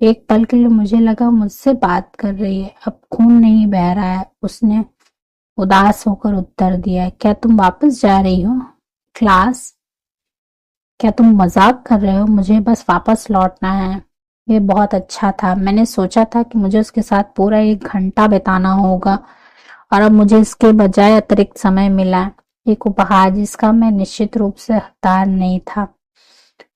एक पल के लिए मुझे लगा मुझसे बात कर रही है। अब खून नहीं बह रहा है, उसने उदास होकर उत्तर दिया। क्या तुम वापस जा रही हो? क्लास? क्या तुम मजाक कर रहे हो? मुझे बस वापस लौटना है। ये बहुत अच्छा था। मैंने सोचा था कि मुझे उसके साथ पूरा 1 घंटा बिताना होगा और अब मुझे इसके बजाय अतिरिक्त समय मिला। एक उपहार जिसका मैं निश्चित रूप से हकदार नहीं था।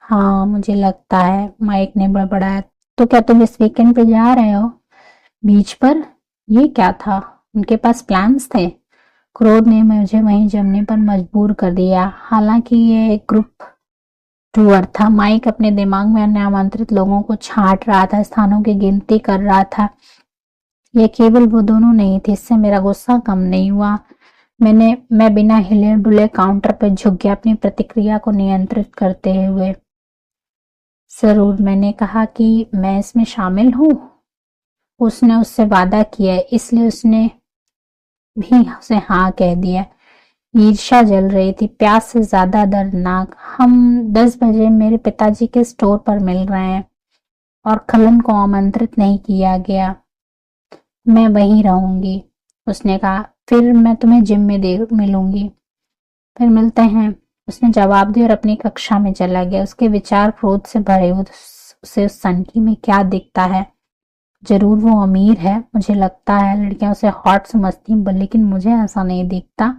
हाँ, मुझे लगता है, माइक ने बड़बड़ाया। तो क्या तुम इस वीकेंड पे जा रहे हो? बीच पर? ये क्या था? उनके पास प्लान्स थे? क्रोध ने मुझे वहीं जमने पर मजबूर कर दिया। हालांकि ये एक ग्रुप टूर था। माइक अपने दिमाग में अन्य आमंत्रित लोगों को छांट रहा था, स्थानों की गिनती कर रहा था। यह केवल वो दोनों नहीं थे। इससे मेरा गुस्सा कम नहीं हुआ। मैं बिना हिले डुले काउंटर पर झुक गया, अपनी प्रतिक्रिया को नियंत्रित करते हुए। जरूर, मैंने कहा कि मैं इसमें शामिल हूँ। उसने उससे वादा किया है, इसलिए उसने भी उसे हाँ कह दिया। ईर्ष्या जल रही थी, प्यास से ज्यादा दर्दनाक। हम 10 बजे मेरे पिताजी के स्टोर पर मिल रहे हैं और खलन को आमंत्रित नहीं किया गया। मैं वहीं रहूंगी, उसने कहा। फिर मैं तुम्हें जिम में मिलूंगी। फिर मिलते हैं, उसने जवाब दिया और अपनी कक्षा में चला गया। उसके विचार क्रोध से भरे हुए। उसे उस सनकी में क्या दिखता है? जरूर वो अमीर है, मुझे लगता है लड़कियां उसे हॉट समझती हैं, लेकिन मुझे ऐसा नहीं दिखता।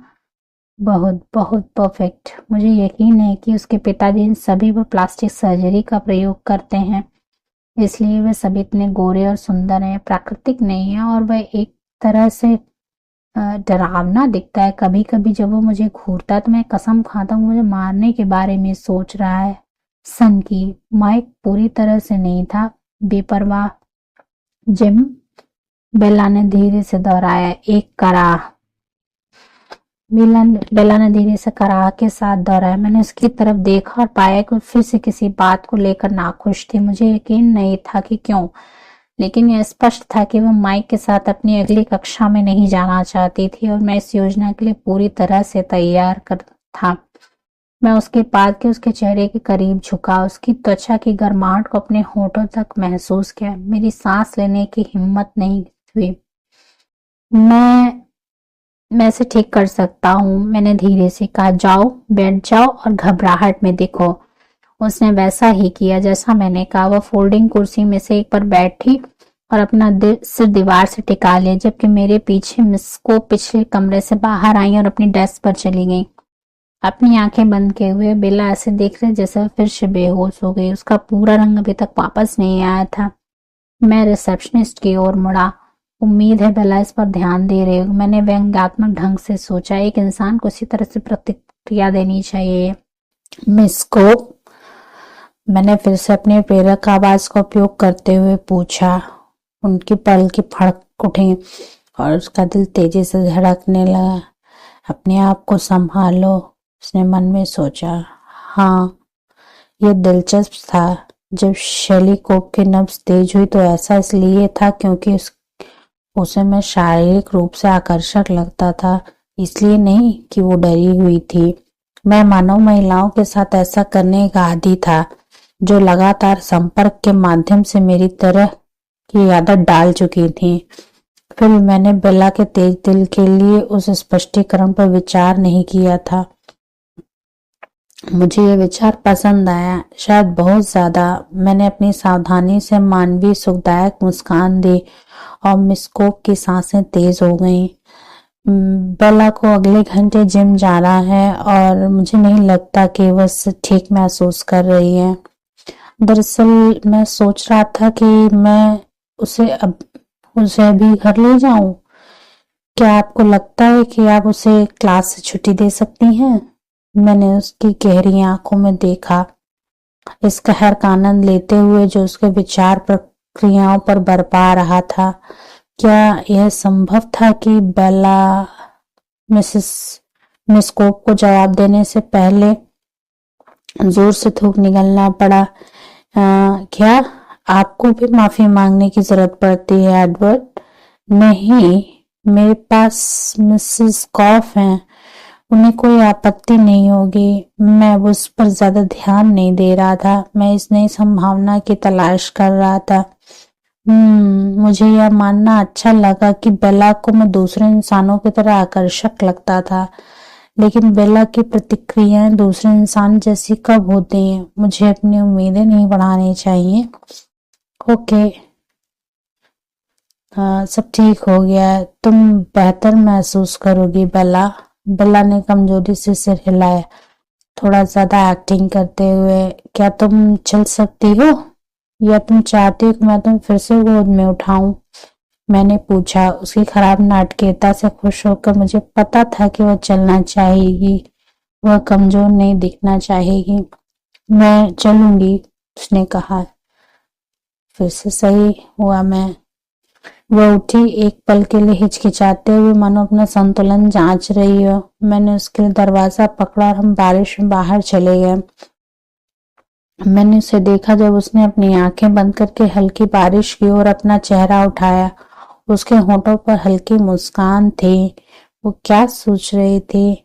बहुत बहुत परफेक्ट। मुझे यकीन है कि उसके पिताजी इन सभी पर प्लास्टिक सर्जरी का प्रयोग करते हैं, इसलिए वे सभी इतने गोरे और सुंदर हैं, प्राकृतिक नहीं है। और वह एक तरह से डरावना दिखता है। कभी कभी जब वो मुझे घूरता है तो मैं कसम खाता हूँ मुझे मारने के बारे में सोच रहा है। सन की माइक पूरी तरह से नहीं था बेपरवाह। जिम, बेला ने धीरे से दोहराया। एक कराह। बेला ने धीरे से कराह के साथ दोहराया। मैंने उसकी तरफ देखा और पाया कि फिर से किसी बात को लेकर नाखुश थी। मुझे यकीन नहीं था कि क्यों, लेकिन यह स्पष्ट था कि वह माइक के साथ अपनी अगली कक्षा में नहीं जाना चाहती थी और मैं इस योजना के लिए पूरी तरह से तैयार कर था। मैं उसके पास के उसके चेहरे के करीब झुका, उसकी त्वचा की गर्माहट को अपने होठों तक महसूस किया। मेरी सांस लेने की हिम्मत नहीं हुई। मैं इसे ठीक कर सकता हूँ, मैंने धीरे से कहा। जाओ, बैठ जाओ और घबराहट में दिखो। उसने वैसा ही किया जैसा मैंने कहा। वह फोल्डिंग कुर्सी में से एक पर बैठी और अपना सिर दीवार से टिका लिया, जबकि मेरे पीछे मिस्को पिछले कमरे से बाहर आई और अपनी डेस्क पर चली गई। अपनी आंखें बंद किए हुए बेला ऐसे देख रहे जैसे फिर से बेहोश हो गई। उसका पूरा रंग अभी तक वापस नहीं आया था। मैं रिसेप्शनिस्ट की ओर मुड़ा। उम्मीद है बेला इस पर ध्यान दे रही होगी, मैंने व्यंग्यात्मक ढंग से सोचा। एक इंसान को इसी तरह से प्रतिक्रिया देनी चाहिए। मिस को, मैंने फिर से अपनी प्रेरक आवाज का उपयोग करते हुए पूछा। उनकी पलकें फड़क उठी और उसका दिल तेजी से धड़कने लगा। अपने आप को संभालो, उसने मन में सोचा। हाँ, यह दिलचस्प था। जब शेली कोप की नब्ज तेज हुई तो ऐसा इसलिए था क्योंकि उसे मैं शारीरिक रूप से आकर्षक लगता था, इसलिए नहीं कि वो डरी हुई थी। मैं मानव महिलाओं के साथ ऐसा करने का आदी था, जो लगातार संपर्क के माध्यम से मेरी तरह की आदत डाल चुकी थी। फिर मैंने बेला के तेज दिल के लिए उस स्पष्टीकरण पर विचार नहीं किया था। मुझे यह विचार पसंद आया, शायद बहुत ज्यादा। मैंने अपनी सावधानी से मानवीय सुखदायक मुस्कान दी और मिस्कोप की सांसें तेज हो गईं। बेला को अगले घंटे जिम जाना है और मुझे नहीं लगता कि वह ठीक महसूस कर रही है। दरअसल मैं सोच रहा था कि मैं उसे अभी घर ले जाऊं। क्या आपको लगता है कि आप उसे क्लास से छुट्टी दे सकती हैं? मैंने उसकी गहरी आंखों में देखा, इस कहर का आनंद लेते हुए जो उसके विचार प्रक्रियाओं पर बरपा रहा था। क्या यह संभव था कि बेला मिस्कोप को जवाब देने से पहले जोर से थूक निकलना पड़ा? क्या आपको भी माफी मांगने की जरूरत पड़ती है, एडवर्ड? नहीं, मेरे पास मिसेस कॉफ हैं, उन्हें कोई आपत्ति नहीं होगी। मैं उस पर ज्यादा ध्यान नहीं दे रहा था, मैं इस नई संभावना की तलाश कर रहा था। मुझे यह मानना अच्छा लगा कि बेला को मैं दूसरे इंसानों की तरह आकर्षक लगता था, लेकिन बेला की प्रतिक्रियाएं दूसरे इंसान जैसी कब होती हैं? मुझे अपनी उम्मीदें नहीं बढ़ानी चाहिए। ओके, सब ठीक हो गया, तुम बेहतर महसूस करोगी बेला। बेला ने कमजोरी से सिर हिलाया, थोड़ा ज्यादा एक्टिंग करते हुए। क्या तुम चल सकती हो या तुम चाहती हो कि मैं तुम फिर से गोद में उठाऊं? मैंने पूछा, उसकी खराब नाटकीयता से खुश होकर। मुझे पता था कि वह चलना चाहेगी, वह कमजोर नहीं दिखना चाहेगी। मैं चलूंगी, उसने कहा। फिर से सही हुआ। मैं वह उठी, एक पल के लिए हिचकिचाते हुए मानो अपना संतुलन जांच रही हो। मैंने उसके लिए दरवाजा पकड़ा और हम बारिश में बाहर चले गए। मैंने उसे देखा जब उसने अपनी आंखें बंद करके हल्की बारिश की ओर अपना चेहरा उठाया। उसके होठों पर हल्की मुस्कान थी। वो क्या सोच रही थी?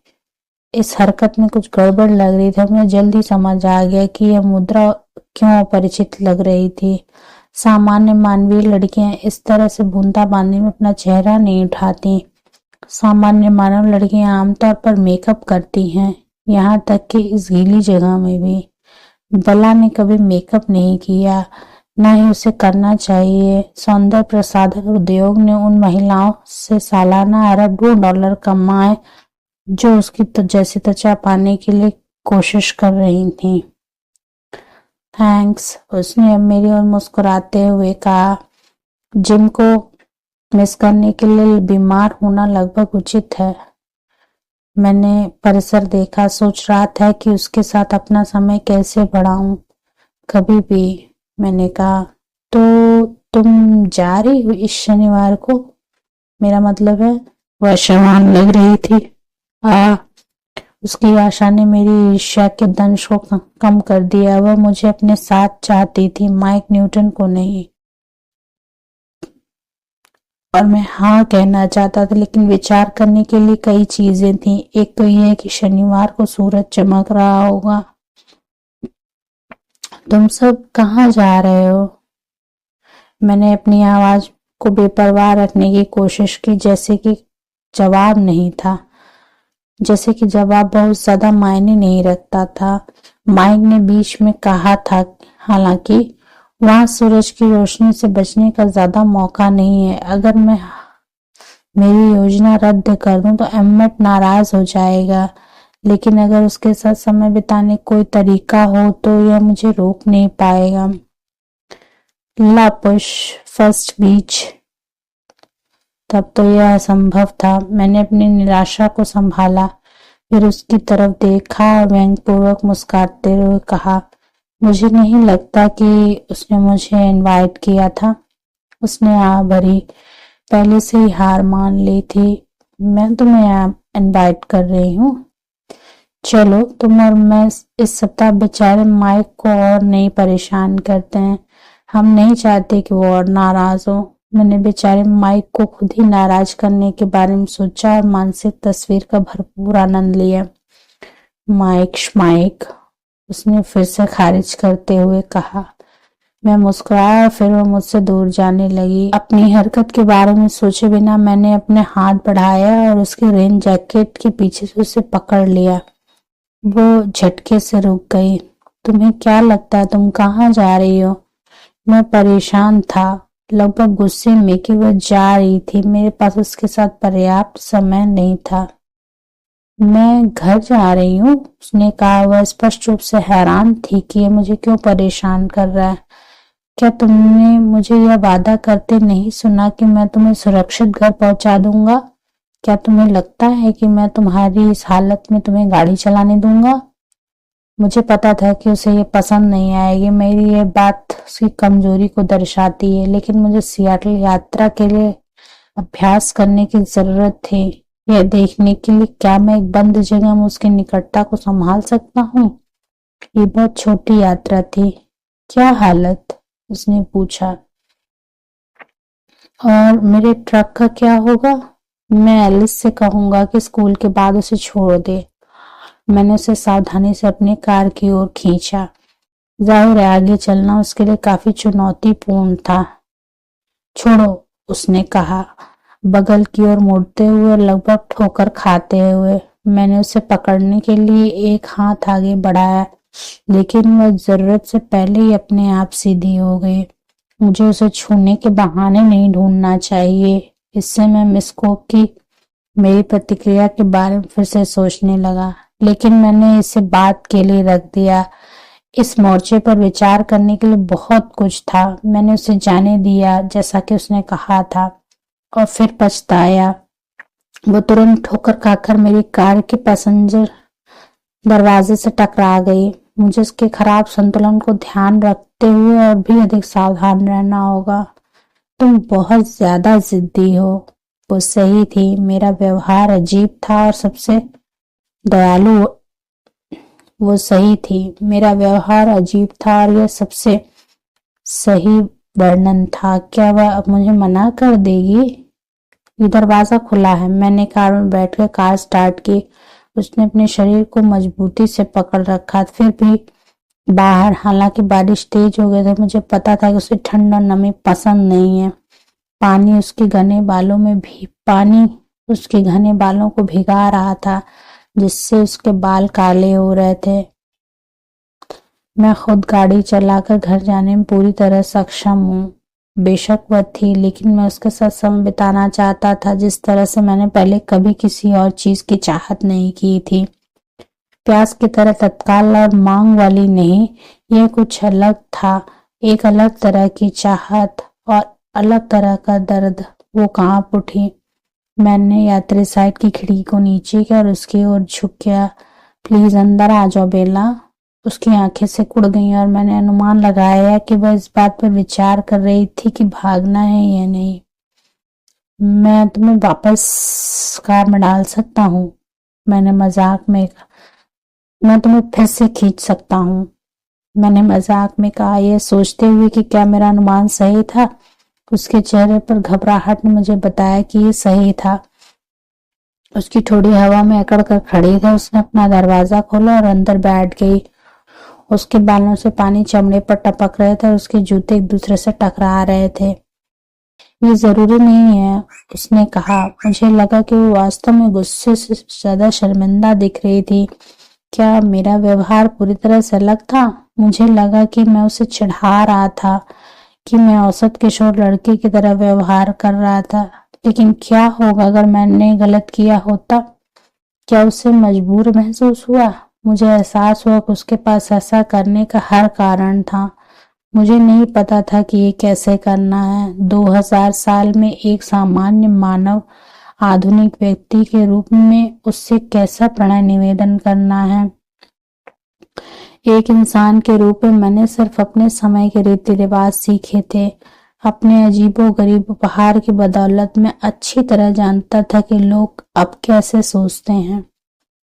इस हरकत में कुछ गड़बड़ लग रही थी। मुझे जल्दी समझ आ गया कि यह मुद्रा क्यों अपरिचित लग रही थी। सामान्य मानवीय लड़कियां इस तरह से बूंदाबांदी में अपना चेहरा नहीं उठाती। सामान्य मानव लड़कियां आमतौर पर मेकअप करती हैं, यहाँ तक कि इस गीली जगह में भी। बला ने कभी मेकअप नहीं किया, ना ही उसे करना चाहिए। सौंदर्य प्रसाधन उद्योग ने उन महिलाओं से सालाना अरबों डॉलर कमाए जो उसकी जैसी त्वचा पाने के लिए कोशिश कर रही थी। थैंक्स, उसने अब मेरी ओर मुस्कुराते हुए कहा। जिम को मिस करने के लिए बीमार होना लगभग उचित है। मैंने परिसर देखा, सोच रहा था कि उसके साथ अपना समय कैसे बढ़ाऊं। कभी भी। मैंने कहा, तो तुम जा रही हो इस शनिवार को? मेरा मतलब है। वह शर्मान लग रही थी। उसकी आशा ने मेरी ईर्ष्या के दंश को कम कर दिया। वह मुझे अपने साथ चाहती थी, माइक न्यूटन को नहीं। और मैं हाँ कहना चाहता था, लेकिन विचार करने के लिए कई चीजें थीं। एक तो यह कि शनिवार को सूरज चमक रहा होगा। तुम सब कहाँ जा रहे हो? मैंने अपनी आवाज को बेपरवाह रखने की कोशिश की, जैसे कि जवाब बहुत ज्यादा मायने नहीं रखता था। माइक ने बीच में कहा था, हालांकि वहां सूरज की रोशनी से बचने का ज्यादा मौका नहीं है। अगर मैं मेरी योजना रद्द कर दूं तो एम्मेट नाराज हो जाएगा, लेकिन अगर उसके साथ समय बिताने कोई तरीका हो तो यह मुझे रोक नहीं पाएगा। ला पुश फर्स्ट बीच। तब तो यह असंभव था। मैंने अपनी निराशा को संभाला, फिर उसकी तरफ देखा और व्यंग्यपूर्वक मुस्कुराते हुए कहा, मुझे नहीं लगता कि उसने मुझे इनवाइट किया था। उसने आ भरी पहले से ही हार मान ली थी। मैं तुम्हें इनवाइट कर रही हूँ। चलो, तुम और मैं इस सप्ताह बेचारे माइक को और नहीं परेशान करते हैं। हम नहीं चाहते कि वो और नाराज हो। मैंने बेचारे माइक को खुद ही नाराज करने के बारे में सोचा और मानसिक तस्वीर का भरपूर आनंद लिया। माइक श्माइक, उसने फिर से खारिज करते हुए कहा। मैं मुस्कुराया और फिर वो मुझसे दूर जाने लगी। अपनी हरकत के बारे में सोचे बिना मैंने अपने हाथ बढ़ाया और उसके रेन जैकेट के पीछे से उसे पकड़ लिया। वो झटके से रुक गई। तुम्हें क्या लगता है तुम कहाँ जा रही हो? मैं परेशान था, लगभग गुस्से में कि वह जा रही थी। मेरे पास उसके साथ पर्याप्त समय नहीं था। मैं घर जा रही हूँ, उसने कहा। वह स्पष्ट रूप से हैरान थी कि यह मुझे क्यों परेशान कर रहा है। क्या तुमने मुझे यह वादा करते नहीं सुना कि मैं तुम्हें सुरक्षित घर पहुंचा दूंगा? क्या तुम्हें लगता है कि मैं तुम्हारी इस हालत में तुम्हें गाड़ी चलाने दूंगा? मुझे पता था कि उसे ये पसंद नहीं आएगी। मेरी ये बात उसकी कमजोरी को दर्शाती है, लेकिन मुझे सियाटल यात्रा के लिए अभ्यास करने की जरूरत थी, यह देखने के लिए क्या मैं एक बंद जगह में उसकी निकटता को संभाल सकता हूँ। ये बहुत छोटी यात्रा थी। क्या हालत? उसने पूछा। और मेरे ट्रक का क्या होगा? मैं एलिस से कहूंगा कि स्कूल के बाद उसे छोड़ दे। मैंने उसे सावधानी से अपनी कार की ओर खींचा। जाहिर है आगे चलना उसके लिए काफी चुनौतीपूर्ण था। छोड़ो, उसने कहा, बगल की ओर मुड़ते हुए और लगभग ठोकर खाते हुए। मैंने उसे पकड़ने के लिए एक हाथ आगे बढ़ाया, लेकिन वह जरूरत से पहले ही अपने आप सीधी हो गई। मुझे उसे छूने के बहाने नहीं ढूंढना चाहिए। इससे मैं मिस्कोक की मेरी प्रतिक्रिया के बारे में फिर से सोचने लगा, लेकिन मैंने इसे बात के लिए रख दिया। इस मोर्चे पर विचार करने के लिए बहुत कुछ था। मैंने उसे जाने दिया जैसा कि उसने कहा था, और फिर पछताया। वो तुरंत ठोकर खाकर मेरी कार के पैसेंजर दरवाजे से टकरा गई। मुझे उसके खराब संतुलन को ध्यान रखते हुए और भी अधिक सावधान रहना होगा। तुम बहुत ज्यादा जिद्दी हो। वो सही थी, मेरा व्यवहार अजीब था और सबसे दयालु। वो सही थी, मेरा व्यवहार अजीब था और यह सबसे सही वर्णन था। क्या वह अब मुझे मना कर देगी? ये दरवाजा खुला है। मैंने कार में बैठकर कार स्टार्ट की। उसने अपने शरीर को मजबूती से पकड़ रखा। फिर भी बाहर, हालांकि बारिश तेज हो गई थी, मुझे पता था कि उसे ठंड और नमी पसंद नहीं है। पानी उसके घने बालों को भिगा रहा था, जिससे उसके बाल काले हो रहे थे। मैं खुद गाड़ी चलाकर घर जाने में पूरी तरह सक्षम हूँ। बेशक वह थी, लेकिन मैं उसके साथ समय बिताना चाहता था जिस तरह से मैंने पहले कभी किसी और चीज की चाहत नहीं की थी। प्यास की तरह तत्काल और मांग वाली नहीं, यह कुछ अलग था। एक अलग तरह की चाहत और अलग तरह का दर्द। वो कांप उठी। मैंने यात्री साइड की खिड़की को नीचे किया और उसकी ओर झुक गया। प्लीज अंदर आ जाओ बेला। उसकी आंखें सिकुड़ गईं और मैंने अनुमान लगाया कि वह इस बात पर विचार कर रही थी कि भागना है या नहीं। मैं तुम्हें वापस कार में डाल सकता हूँ, मैंने मजाक में कहा। मैं तुम्हें फिर से खींच सकता हूँ, मैंने मजाक में कहा, यह सोचते हुए कि क्या मेरा अनुमान सही था। उसके चेहरे पर घबराहट ने मुझे बताया कि यह सही था। उसकी ठोड़ी हवा में अकड़ कर खड़ी थी। उसने अपना दरवाजा खोला और अंदर बैठ गई। उसके बालों से पानी चमड़े पर टपक रहे थे और उसके जूते एक दूसरे से टकरा रहे थे। ये जरूरी नहीं है, उसने कहा। मुझे लगा कि वो वास्तव में गुस्से से ज्यादा शर्मिंदा दिख रही थी। क्या मेरा व्यवहार पूरी तरह से अलग था? मुझे लगा कि मैं उसे चिढ़ा रहा था, कि मैं औसत किशोर लड़के की तरह व्यवहार कर रहा था। लेकिन क्या होगा अगर मैंने गलत किया होता? क्या उसे मजबूर महसूस हुआ? मुझे एहसास हुआ कि उसके पास ऐसा करने का हर कारण था। मुझे नहीं पता था कि ये कैसे करना है। 2000 साल में एक सामान्य मानव, आधुनिक व्यक्ति के रूप में उससे कैसा प्रणय निवेदन करना है। एक इंसान के रूप में मैंने सिर्फ अपने समय के रीति रिवाज सीखे थे। अपने अजीबोगरीब उपहार की बदौलत मैं अच्छी तरह जानता था कि लोग अब कैसे सोचते हैं,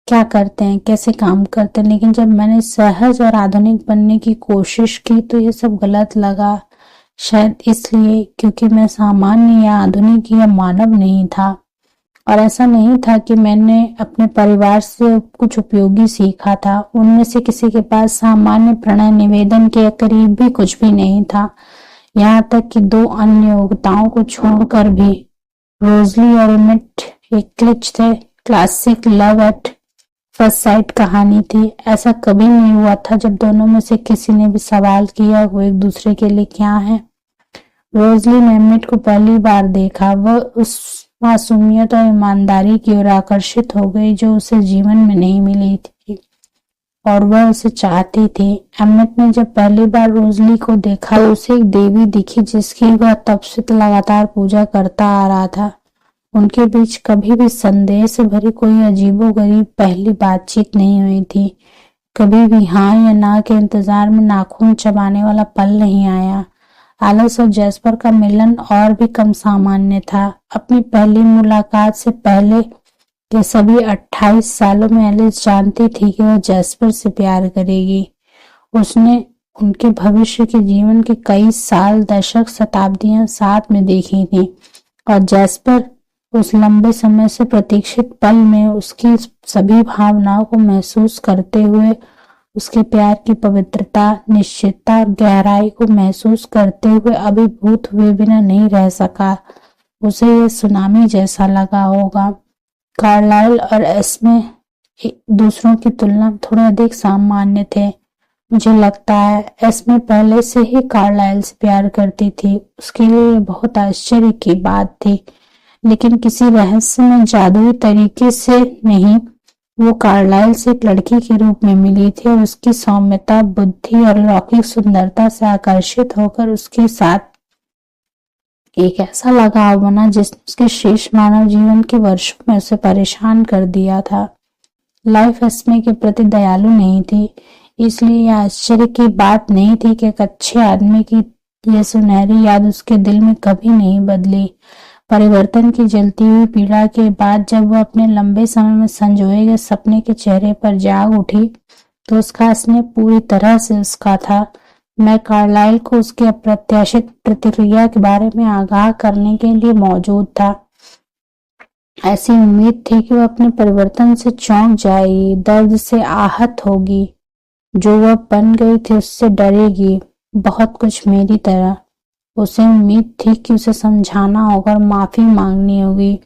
क्या करते हैं, कैसे काम करते हैं। लेकिन जब मैंने सहज और आधुनिक बनने की कोशिश की तो ये सब गलत लगा। शायद इसलिए क्योंकि मैं सामान्य या आधुनिक या मानव नहीं था। और ऐसा नहीं था कि मैंने अपने परिवार से कुछ उपयोगी सीखा था। उनमें से किसी के पास सामान्य प्रणय निवेदन के करीब भी कुछ भी नहीं था। यहाँ तक कि 2 अन्य योग्यताओं को छोड़कर भी। रोजली और इमेट एक क्लिच थे, classic love at first sight कहानी थी। ऐसा कभी नहीं हुआ था जब दोनों में से किसी ने भी सवाल किया वो एक दूसरे के लिए क्या है। रोजली ने इमेट को पहली बार देखा। वह उस मासूमियत और ईमानदारी की ओर आकर्षित हो गई जो उसे जीवन में नहीं मिली थी और वह उसे चाहती थी। एमिट ने जब पहली बार रोजली को देखा तो उसे एक देवी दिखी जिसकी वह तब से लगातार पूजा करता आ रहा था। उनके बीच कभी भी संदेह से भरी कोई अजीबोगरीब पहली बातचीत नहीं हुई थी। कभी भी हाँ या ना के इंतजार में नाखून चबाने वाला पल नहीं आया। एलिस और जैस्पर का मिलन और भी कम सामान्य था। अपनी पहली मुलाकात से पहले के सभी 28 सालों में एलिस जानती थी कि वह जैस्पर से प्यार करेगी। उसने उनके भविष्य के जीवन के कई साल, दशक, शताब्दियां साथ में देखी थी और जैस्पर उस लंबे समय से प्रतीक्षित पल में उसकी सभी भावनाओं को महसूस करते हुए, उसके प्यार की पवित्रता, निश्चितता और गहराई को महसूस करते हुए अभिभूत हुए बिना नहीं रह सका। उसे यह सुनामी जैसा लगा होगा। कार्लाइल और एस्मे दूसरों की तुलना में थोड़े अधिक सामान्य थे। मुझे लगता है एस्मे पहले से ही कार्लाइल से प्यार करती थी। उसके लिए बहुत आश्चर्य की बात थी, लेकिन किसी रहस्यमय जादुई तरीके से नहीं। वो कार्लाइल से एक लड़की के रूप में मिली थी और उसकी सौम्यता, बुद्धि और लौकिक सुंदरता से आकर्षित होकर उसके साथ एक ऐसा लगाव बना जिसने उसके शेष मानव जीवन के वर्षों में उसे परेशान कर दिया था। लाइफ एस्मे के प्रति दयालु नहीं थी, इसलिए यह आश्चर्य की बात नहीं थी कि एक अच्छे आदमी की यह सुनहरी याद उसके दिल में कभी नहीं बदली। परिवर्तन की जलती हुई पीड़ा के बाद जब वह अपने लंबे समय में संजोए गए सपने के चेहरे पर जाग उठी तो उसका स्नेह पूरी तरह से उसका था। मैं कार्लाइल को उसकी अप्रत्याशित प्रतिक्रिया के बारे में आगाह करने के लिए मौजूद था। ऐसी उम्मीद थी कि वह अपने परिवर्तन से चौंक जाएगी, दर्द से आहत होगी, जो वह बन गई थी उससे डरेगी, बहुत कुछ मेरी तरह। उसे उम्मीद थी कि उसे समझाना होगा और माफी मांगनी होगी,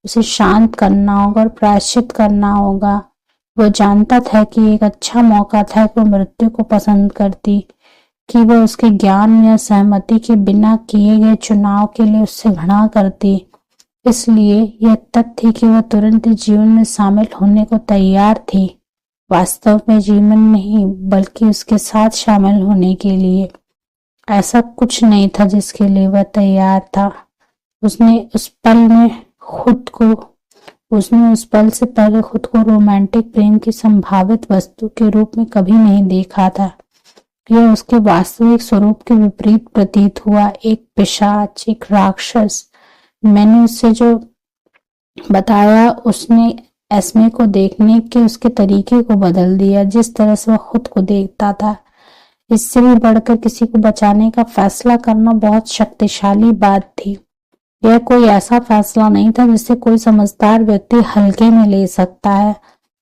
उसे शांत करना होगा और प्रायश्चित करना होगा। वह जानता था कि एक अच्छा मौका था कि वह मृत्यु को पसंद करती, कि वह उसके ज्ञान या सहमति के बिना किए गए चुनाव के लिए उससे घृणा करती। इसलिए यह तथ्य कि वह तुरंत जीवन में शामिल होने को तैयार थी, वास्तव में जीवन नहीं बल्कि उसके साथ शामिल होने के लिए। ऐसा कुछ नहीं था जिसके लिए वह तैयार था। उसने उस पल से पहले खुद को रोमांटिक प्रेम की संभावित वस्तु के रूप में कभी नहीं देखा था। यह उसके वास्तविक स्वरूप के विपरीत प्रतीत हुआ, एक पिशाच, एक राक्षस। मैंने उससे जो बताया उसने एस्मे को देखने के उसके तरीके को बदल दिया, जिस तरह से वह खुद को देखता था। इससे भी बढ़कर किसी को बचाने का फैसला करना बहुत शक्तिशाली बात थी। यह कोई ऐसा फैसला नहीं था जिसे कोई समझदार व्यक्ति हल्के में ले सकता है।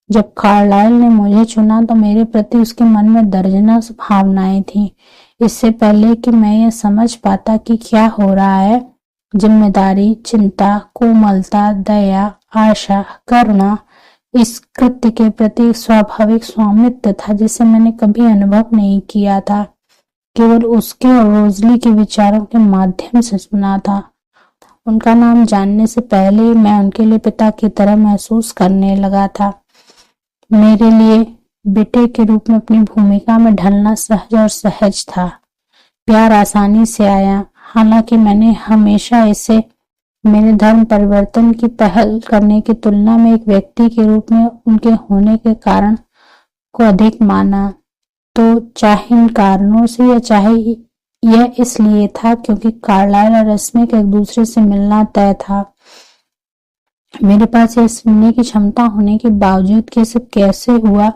जब कार्लाइल ने मुझे चुना तो मेरे प्रति उसके मन में दर्जनों भावनाएं थी। इससे पहले कि मैं यह समझ पाता कि क्या हो रहा है, जिम्मेदारी, चिंता, कोमलता, दया, आशा, करुणा, इस कृत्य के प्रति एक स्वाभाविक स्वामित्व था जिसे मैंने कभी अनुभव नहीं किया था, केवल उसके और रोजली के विचारों के माध्यम से सुना था। उनका नाम जानने से पहले ही मैं उनके लिए पिता की तरह महसूस करने लगा था। मेरे लिए बेटे के रूप में अपनी भूमिका में ढलना सहज और सहज था। प्यार आसानी से आया, हालांकि मैंने हमेशा इसे मेरे धर्म परिवर्तन की पहल करने की तुलना में एक व्यक्ति के रूप में उनके होने के कारण को अधिक माना। तो चाहे इन कारणों से या चाहे यह इसलिए था क्योंकि कार्लाइल और एस्मे का एक दूसरे से मिलना तय था, मेरे पास यह सुनने की क्षमता होने के बावजूद कि सब कैसे हुआ,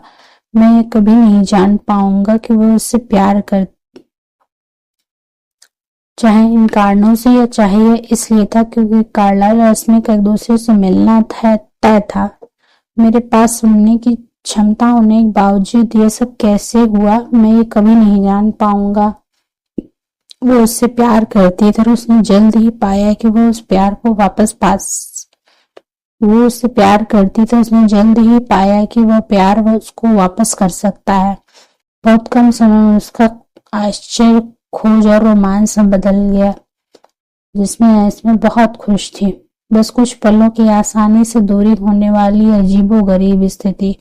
मैं ये कभी नहीं जान पाऊंगा कि वह उससे प्यार करती। चाहे इन कारणों से या चाहे यह इसलिए था क्योंकि कार्लाइल और एस्मे का एक दूसरे से मिलना तय था, मेरे पास सुनने की क्षमता होने के बावजूद यह सब कैसे हुआ, मैं ये कभी नहीं जान पाऊंगा। वो उससे प्यार करती थी और उसने जल्द ही पाया कि वो उससे प्यार कि वह प्यार वो उसको वापस कर सकता है। बहुत कम समय में उसका आश्चर्य, खोज और रोमांस में बदल गया, जिसमें इसमें बहुत खुश थी। बस कुछ पलों की आसानी से दूरी होने वाली अजीबोगरीब स्थिति,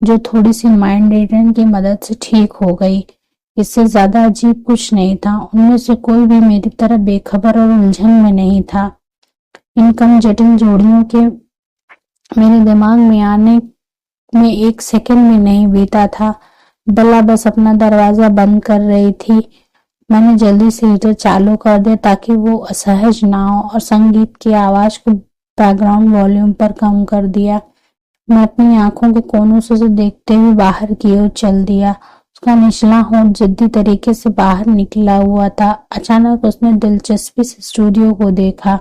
जो थोड़ी सी माइंड रीडर की मदद से ठीक हो गई। इससे ज्यादा अजीब कुछ नहीं था। उनमें से कोई भी मेरी तरह बेखबर और उलझन में नहीं था। इन कम जटिल जोड़ियों के मेरे दिमाग में आने में एक सेकंड में नहीं बीता था। बल्ला बस अपना दरवाजा बंद कर रही थी। मैंने जल्दी से हीटर चालू कर दिया ताकि वो असहज ना हो और संगीत की आवाज को बैकग्राउंड वॉल्यूम पर कम कर दिया। मैं अपनी आंखों के कोनों से उसे देखते हुए बाहर की ओर चल दिया। उसका निचला होंठ जिद्दी तरीके से बाहर निकला हुआ था। अचानक उसने दिलचस्पी से स्टूडियो को देखा।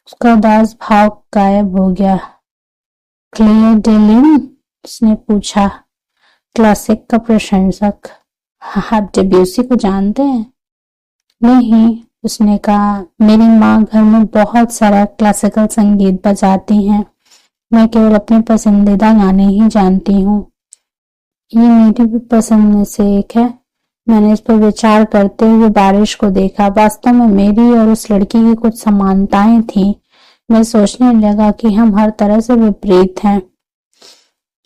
उसका उदास भाव गायब हो गया। क्लेयर डेलिन? उसने पूछा। क्लासिक का प्रशंसक। आप डेब्यूसी को जानते हैं? नहीं, उसने कहा। मेरी माँ घर में बहुत सारा क्लासिकल संगीत बजाती हैं। मैं केवल अपने पसंदीदा गाने ही जानती हूँ। ये मेरी भी पसंद में से एक है। मैंने इस पर विचार करते हुए बारिश को देखा। वास्तव में मेरी और उस लड़की की कुछ समानताएं थीं। मैं सोचने लगा कि हम हर तरह से विपरीत हैं।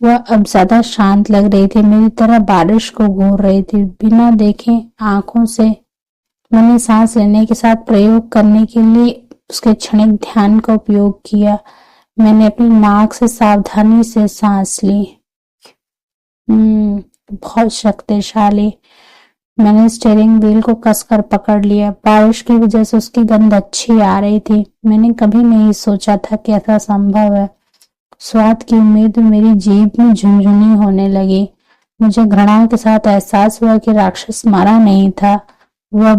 वह अब ज्यादा शांत लग रही थी, मेरी तरह बारिश को घूर रही थी। बिना देखे आंखों से मैंने सांस लेने के साथ प्रयोग करने के लिए उसके क्षणिक ध्यान का उपयोग किया। मैंने अपनी नाक से सावधानी से सांस ली। बहुत शक्तिशाली। मैंने स्टीयरिंग व्हील को कसकर पकड़ लिया। बारिश की वजह से उसकी गंध अच्छी आ रही थी। मैंने कभी नहीं सोचा था कि ऐसा संभव है। स्वाद की उम्मीद मेरी जीभ में झुनझुनी होने लगी। मुझे घृणा के साथ एहसास हुआ कि राक्षस मरा नहीं था, वह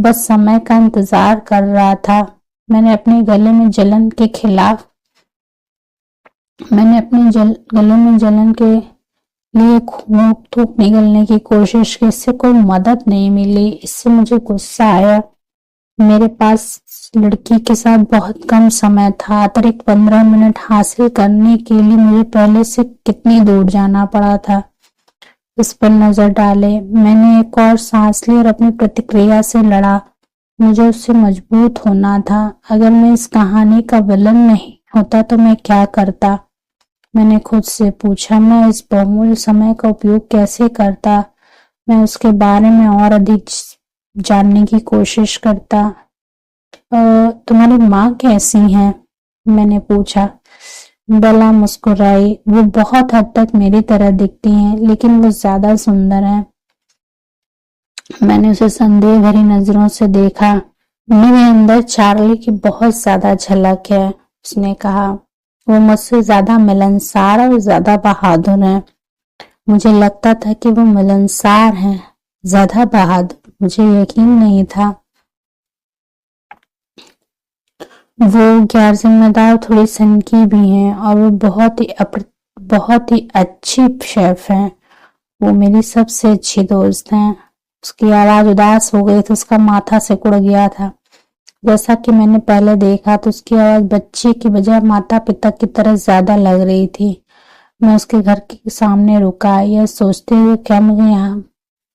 बस समय का इंतजार कर रहा था। मैंने अपने गले में जलन के लिए खूब थूक निगलने की कोशिश की। इससे कोई मदद नहीं मिली। इससे मुझे गुस्सा आया। मेरे पास लड़की के साथ बहुत कम समय था। अतिरिक्त 15 मिनट हासिल करने के लिए मुझे पहले से कितनी दूर जाना पड़ा था। इस पर नजर डाले। मैंने एक और सांस ली और अपनी प्रतिक्रिया से लड़ा। मुझे उससे मजबूत होना था। अगर मैं इस कहानी का विलन नहीं होता तो मैं क्या करता? मैंने खुद से पूछा। मैं इस बहुमूल्य समय का उपयोग कैसे करता? मैं उसके बारे में और अधिक जानने की कोशिश करता। तुम्हारी माँ कैसी है? मैंने पूछा। बेला मुस्कुराई। वो बहुत हद तक मेरी तरह दिखती हैं, लेकिन वो ज्यादा सुंदर है। मैंने उसे संदेह भरी नजरों से देखा। मेरे अंदर चार्ली की बहुत ज्यादा झलक है, उसने कहा। वो मुझसे ज्यादा मिलनसार और ज्यादा बहादुर है। मुझे लगता था कि वो मिलनसार है, ज्यादा बहादुर। मुझे यकीन नहीं था। वो गैर जिम्मेदार, थोड़ी सनकी भी हैं और वो बहुत ही अच्छी शेफ हैं। वो मेरी सबसे अच्छी दोस्त हैं। उसकी आवाज उदास हो गई तो उसका माथा सिकुड़ गया था। जैसा कि मैंने पहले देखा तो उसकी आवाज बच्चे की बजाय माता पिता की तरह ज्यादा लग रही थी। मैं उसके घर के सामने रुका, यह सोचते हुए क्या मुझे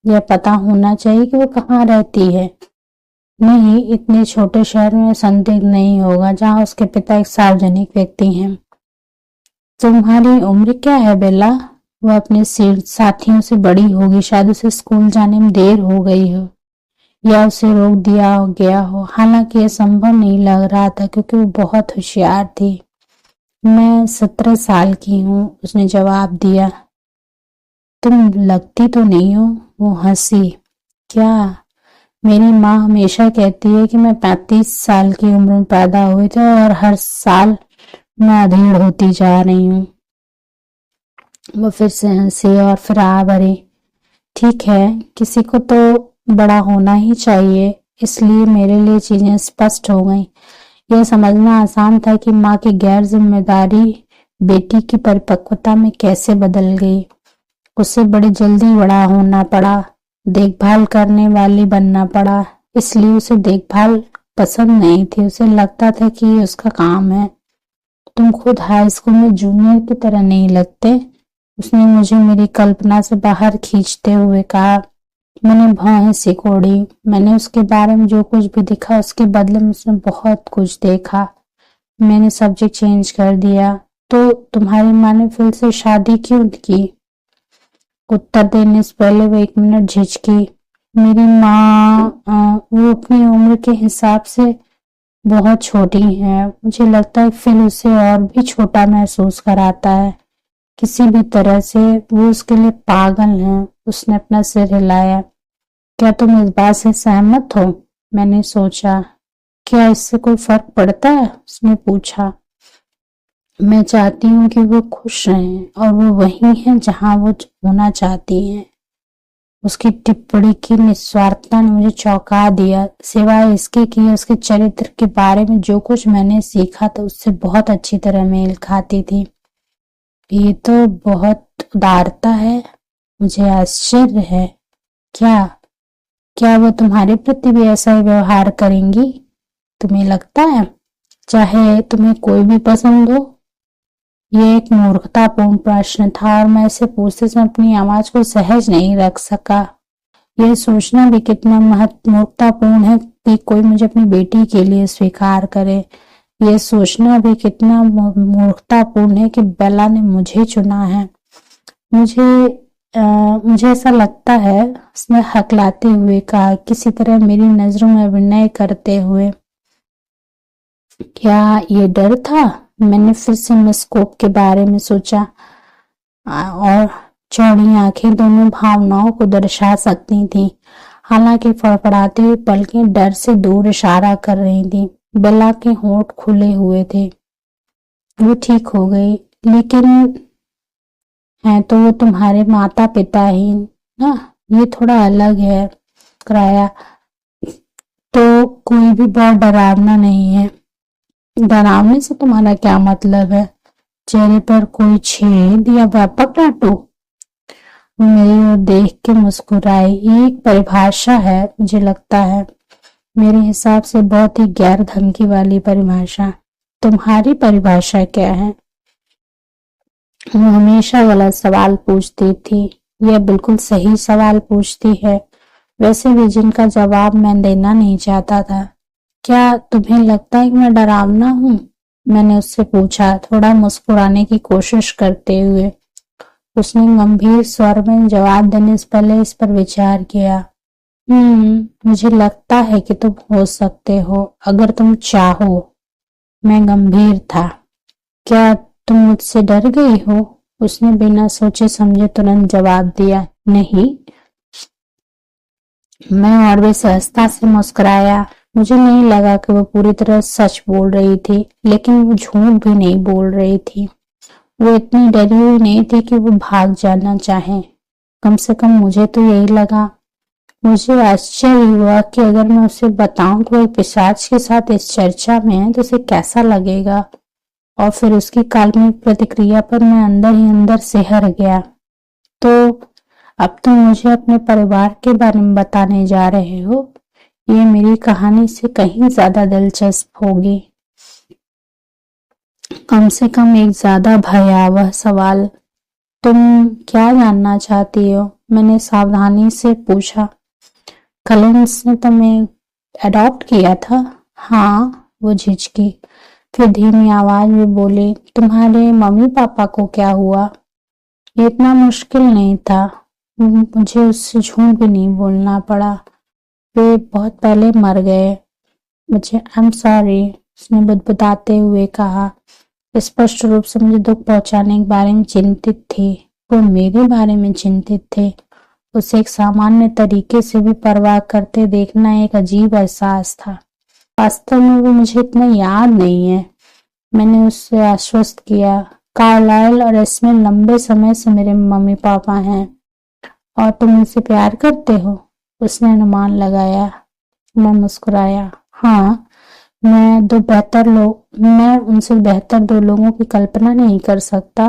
यह पता होना चाहिए कि वो कहाँ रहती है। नहीं, इतने छोटे शहर में संदिग्ध नहीं होगा जहाँ उसके पिता एक सार्वजनिक व्यक्ति हैं। तुम्हारी उम्र क्या है बेला? वह अपने साथियों से बड़ी होगी। शायद उसे स्कूल जाने में देर हो गई हो या उसे रोक दिया गया हो। हालांकि यह संभव नहीं लग रहा था क्योंकि वो बहुत होशियार थी। मैं 17 साल की हूँ, उसने जवाब दिया। तुम लगती तो नहीं हो। वो हंसी। क्या? मेरी माँ हमेशा कहती है कि मैं 35 साल की उम्र में पैदा हुई थी और हर साल मैं अधेड़ होती जा रही हूँ। वो फिर से हंसी और फिर आ भरी। ठीक है, किसी को तो बड़ा होना ही चाहिए। इसलिए मेरे लिए चीजें स्पष्ट हो गईं। यह समझना आसान था कि माँ की गैर जिम्मेदारी बेटी की परिपक्वता में कैसे बदल गई। उसे बड़ी जल्दी बड़ा होना पड़ा, देखभाल करने वाली बनना पड़ा। इसलिए उसे देखभाल पसंद नहीं थी। उसे लगता था कि ये उसका काम है। तुम खुद हाई स्कूल में जूनियर की तरह नहीं लगते, उसने मुझे मेरी कल्पना से बाहर खींचते हुए कहा। मैंने भौहें सिकोड़ी। मैंने उसके बारे में जो कुछ भी दिखा उसके बदले में उसने बहुत कुछ देखा। मैंने सब्जेक्ट चेंज कर दिया। तो तुम्हारी माँ ने फिर से शादी क्यों की? उत्तर देने से पहले वो 1 मिनट झिझकी। मेरी माँ वो अपनी उम्र के हिसाब से बहुत छोटी है। मुझे लगता है फिर उसे और भी छोटा महसूस कराता है। किसी भी तरह से वो उसके लिए पागल है। उसने अपना सिर हिलाया। क्या तुम इस बात से सहमत हो? मैंने सोचा। क्या इससे कोई फर्क पड़ता है? उसने पूछा। मैं चाहती हूँ कि वो खुश रहें और वो वही है जहाँ वो होना चाहती हैं। उसकी टिप्पणी की निस्वार्थता ने मुझे चौंका दिया। सिवाय इसके कि उसके चरित्र के बारे में जो कुछ मैंने सीखा था उससे बहुत अच्छी तरह मेल खाती थी। ये तो बहुत उदारता है। मुझे आश्चर्य है। क्या वो तुम्हारे प्रति भी ऐसा ही व्यवहार करेंगी? तुम्हें लगता है? चाहे तुम्हें कोई भी पसंद हो? ये एक मूर्खतापूर्ण प्रश्न था और मैं इसे पूछते समय अपनी आवाज को सहज नहीं रख सका। यह सोचना भी कितना मूर्खतापूर्ण है कि कोई मुझे अपनी बेटी के लिए स्वीकार करे। यह सोचना भी कितना मूर्खतापूर्ण है कि बेला ने मुझे चुना है। मुझे ऐसा लगता है, उसने हकलाते हुए कहा, किसी तरह मेरी नजरों में अभिनय करते हुए। क्या ये डर था? मैंने फिर से मिस कोप के बारे में सोचा और चौड़ी आंखें दोनों भावनाओं को दर्शा सकती थीं। हालांकि फड़फड़ाती हुई पलकें डर से दूर इशारा कर रही थीं। बेला के होंठ खुले हुए थे। वो ठीक हो गई, लेकिन है तो वो तुम्हारे माता पिता ही ना, ये थोड़ा अलग है। कराया तो कोई भी बहुत डरावना नहीं है। डरावने से तुम्हारा क्या मतलब है? चेहरे पर कोई छेद या व्यापक टाटू? वो मेरी ओर देख के मुस्कुराई। ये एक परिभाषा है, मुझे लगता है, मेरे हिसाब से बहुत ही गैर धमकी वाली परिभाषा। तुम्हारी परिभाषा क्या है? वो हमेशा गलत सवाल पूछती थी। यह बिल्कुल सही सवाल पूछती है, वैसे भी जिनका जवाब मैं देना नहीं चाहता था। क्या तुम्हें लगता है कि मैं डरावना हूँ? मैंने उससे पूछा, थोड़ा मुस्कुराने की कोशिश करते हुए। उसने गंभीर स्वर में जवाब देने से पहले इस पर विचार किया। मुझे लगता है कि तुम हो सकते हो, अगर तुम चाहो। मैं गंभीर था। क्या तुम मुझसे डर गई हो? उसने बिना सोचे समझे तुरंत जवाब दिया, नहीं। मैं और भी सहजता से मुस्कुराया। मुझे नहीं लगा कि वो पूरी तरह सच बोल रही थी, लेकिन वो झूठ भी नहीं बोल रही थी। वो इतनी डरी हुई नहीं थी कि वो भाग जाना चाहे। कम से कम मुझे तो यही लगा। मुझे आश्चर्य हुआ कि अगर मैं उसे बताऊं कि वो पिशाच के साथ इस चर्चा में है तो उसे कैसा लगेगा, और फिर उसकी काल्पनिक प्रतिक्रिया पर मैं अंदर ही अंदर सिहर गया। तो अब तुम मुझे अपने परिवार के बारे में बताने जा रहे हो? ये मेरी कहानी से कहीं ज्यादा दिलचस्प होगी। कम से कम एक ज्यादा भयावह सवाल। तुम क्या जानना चाहती हो? मैंने सावधानी से पूछा। कलिंस ने तुम्हें अडॉप्ट किया था? हाँ, वो झिझकी। फिर धीमी आवाज में बोली, तुम्हारे मम्मी पापा को क्या हुआ? ये इतना मुश्किल नहीं था। मुझे उससे झूठ भी नहीं बोलना पड़ा। वे बहुत पहले मर गए। मुझे आई एम सॉरी, उसने बुदबुदाते हुए कहा। स्पष्ट रूप से मुझे दुख पहुंचाने के बारे में चिंतित थी। वो मेरे बारे में चिंतित थे। उसे एक सामान्य तरीके से भी परवाह करते देखना एक अजीब एहसास था। वास्तव में वो मुझे इतना याद नहीं है। मैंने उससे आश्वस्त किया। कार्लाइल और एस्मे लंबे समय से मेरे मम्मी पापा हैं। और तुम उनसे प्यार करते हो? उसने अनुमान लगाया। मैं मुस्कुराया। हाँ, मैं उनसे बेहतर दो लोगों की कल्पना नहीं कर सकता।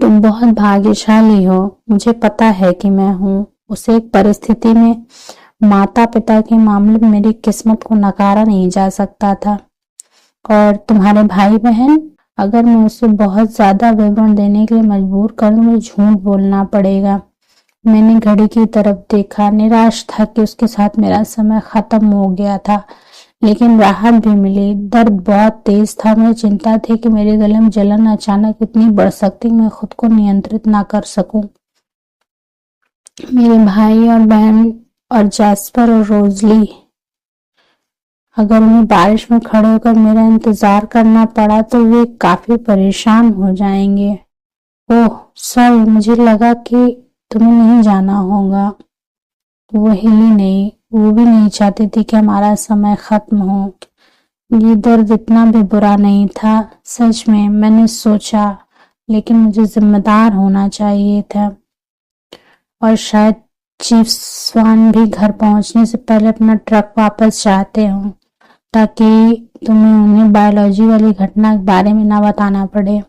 तुम बहुत भाग्यशाली हो। मुझे पता है कि मैं हूँ। उसे एक परिस्थिति में माता पिता के मामले में मेरी किस्मत को नकारा नहीं जा सकता था। और तुम्हारे भाई बहन? अगर मैं उसे बहुत ज्यादा विवरण देने के लिए मजबूर कर दूं, मुझे झूठ बोलना पड़ेगा। मैंने घड़ी की तरफ देखा, निराश था कि उसके साथ मेरा समय खत्म हो गया था, लेकिन राहत भी मिली। दर्द बहुत तेज था। मुझे चिंता थी कि मेरे गले में जलन अचानक इतनी बढ़ सकती मैं खुद को नियंत्रित ना कर सकूं। मेरे भाई और बहन और जैस्पर और रोजली, अगर उन्हें बारिश में खड़े होकर मेरा इंतजार करना पड़ा तो वे काफी परेशान हो जाएंगे। ओह सॉरी, मुझे लगा कि तुम्हें नहीं जाना होगा। वो हिली नहीं। वो भी नहीं चाहती थी कि हमारा समय खत्म हो। ये दर्द इतना भी बुरा नहीं था, सच में, मैंने सोचा, लेकिन मुझे जिम्मेदार होना चाहिए था। और शायद चीफ स्वान भी घर पहुंचने से पहले अपना ट्रक वापस चाहते हों, ताकि तुम्हें उन्हें बायोलॉजी वाली घटना के बारे में ना बताना पड़े।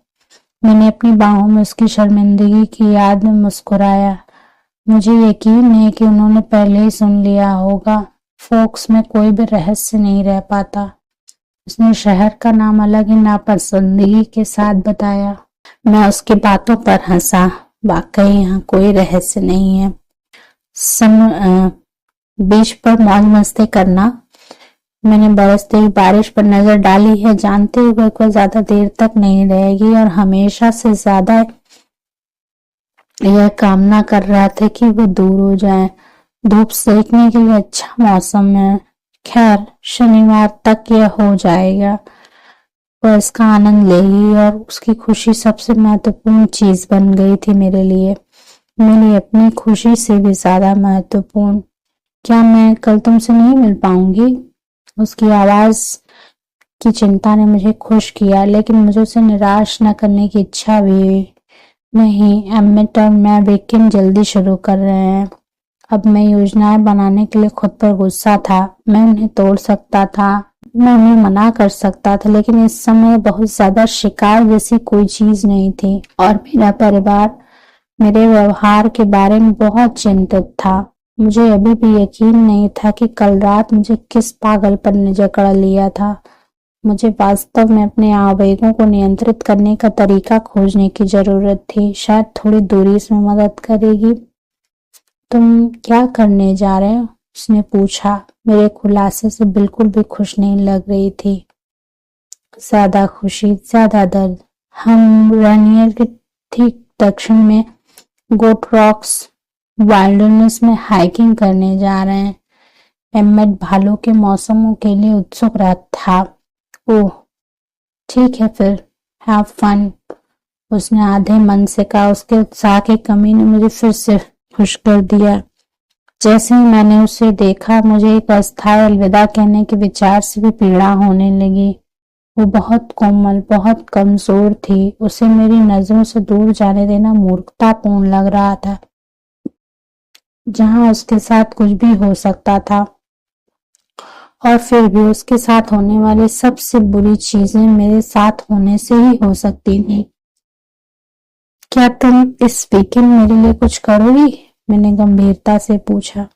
मैंने अपनी बाहों में उसकी शर्मिंदगी की याद में मुस्कुराया। मुझे यकीन है कि उन्होंने पहले ही सुन लिया होगा। फोक्स में कोई भी रहस्य नहीं रह पाता। उसने शहर का नाम अलग ही नापसंदगी के साथ बताया। मैं उसकी बातों पर हंसा। वाकई यहाँ कोई रहस्य नहीं है। बीच पर मौज मस्ती करना। मैंने बरसती हुई बारिश पर नजर डाली है, जानते हुए कोई ज्यादा देर तक नहीं रहेगी, और हमेशा से ज्यादा यह कामना कर रहा था कि वो दूर हो जाए। धूप सेकने के लिए अच्छा मौसम है। खैर, शनिवार तक यह हो जाएगा। वह इसका आनंद लेगी और उसकी खुशी सबसे महत्वपूर्ण चीज बन गई थी मेरे लिए, मेरी अपनी खुशी से भी ज्यादा महत्वपूर्ण। क्या मैं कल तुमसे नहीं मिल पाऊंगी? उसकी आवाज की चिंता ने मुझे खुश किया, लेकिन मुझे उसे निराश न करने की इच्छा भी नहीं। एमिट और मैं वीकेंड जल्दी शुरू कर रहे हैं। अब मैं योजनाएं बनाने के लिए खुद पर गुस्सा था। मैं उन्हें तोड़ सकता था, मैं उन्हें मना कर सकता था, लेकिन इस समय बहुत ज्यादा शिकार जैसी कोई चीज नहीं थी और मेरा परिवार मेरे व्यवहार के बारे में बहुत चिंतित था। मुझे अभी भी यकीन नहीं था कि कल रात मुझे किस पागलपन ने जकड़ लिया था। मुझे वास्तव में अपने आवेगों को नियंत्रित करने का तरीका खोजने की जरूरत थी। शायद थोड़ी दूरी इसमें मदद करेगी। तुम क्या करने जा रहे हो? उसने पूछा। मेरे खुलासे से बिल्कुल भी खुश नहीं लग रही थी। ज्यादा खुशी, ज्यादा दर्द। हम रनियर के ठीक दक्षिण में गोट रॉक्स वाइल्डरनेस में हाइकिंग करने जा रहे हैं। एम्मेट भालू के मौसमों के लिए उत्सुक था। ओह ठीक है फिर, हैव फन, उसने आधे मन से कहा। उसके उत्साह की कमी ने मुझे फिर से खुश कर दिया। जैसे ही मैंने उसे देखा, मुझे एक अस्थायी अलविदा कहने के विचार से भी पीड़ा होने लगी। वो बहुत कोमल, बहुत कमजोर थी। उसे मेरी नजरों से दूर जाने देना मूर्खतापूर्ण लग रहा था। जहां उसके साथ कुछ भी हो सकता था, और फिर भी उसके साथ होने वाली सबसे बुरी चीजें मेरे साथ होने से ही हो सकती थी। क्या तुम इस वीकेंड मेरे लिए कुछ करोगी? मैंने गंभीरता से पूछा।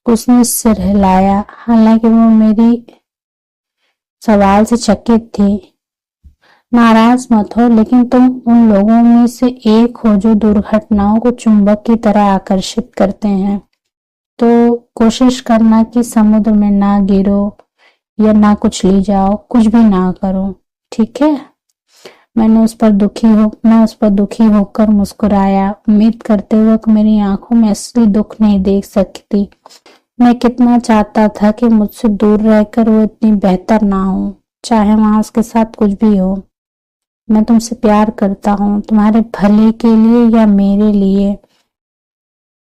उसने सिर हिलाया, हालांकि वो मेरी सवाल से चकित थी। नाराज मत हो, लेकिन तुम उन लोगों में से एक हो जो दुर्घटनाओं को चुंबक की तरह आकर्षित करते हैं। तो कोशिश करना कि समुद्र में ना गिरो या ना कुछ ले जाओ, कुछ भी ना करो, ठीक है? मैं उस पर दुखी होकर मुस्कुराया, उम्मीद करते हुए कि मेरी आंखों में असली दुख नहीं देख सकती। मैं कितना चाहता था कि मुझसे दूर रहकर वो इतनी बेहतर ना हो, चाहे वहां उसके साथ कुछ भी हो। मैं तुमसे प्यार करता हूँ, तुम्हारे भले के लिए या मेरे लिए,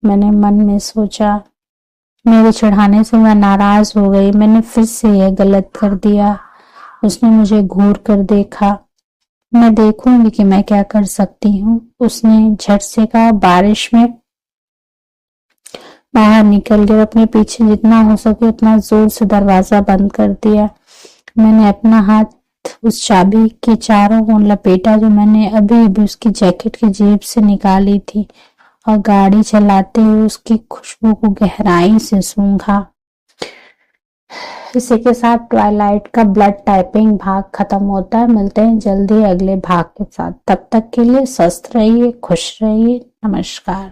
मैंने मन में सोचा। मेरे चिढ़ाने से वह नाराज हो गई। मैंने फिर से यह गलत कर दिया। उसने मुझे घूर कर देखा। मैं देखूंगी कि मैं क्या कर सकती हूँ, उसने झट से कहा। बारिश में बाहर निकल गया, अपने पीछे जितना हो सके उतना जोर से दरवाजा बंद कर दिया। मैंने अपना हाथ उस चाबी के चारों ओर लपेटा जो मैंने अभी अभी उसकी जैकेट की जेब से निकाली थी, और गाड़ी चलाते हुए उसकी खुशबू को गहराई से सूंघा। इसी के साथ ट्वाइलाइट का ब्लड टाइपिंग भाग खत्म होता है। मिलते हैं जल्दी अगले भाग के साथ। तब तक के लिए स्वस्थ रहिए, खुश रहिए। नमस्कार।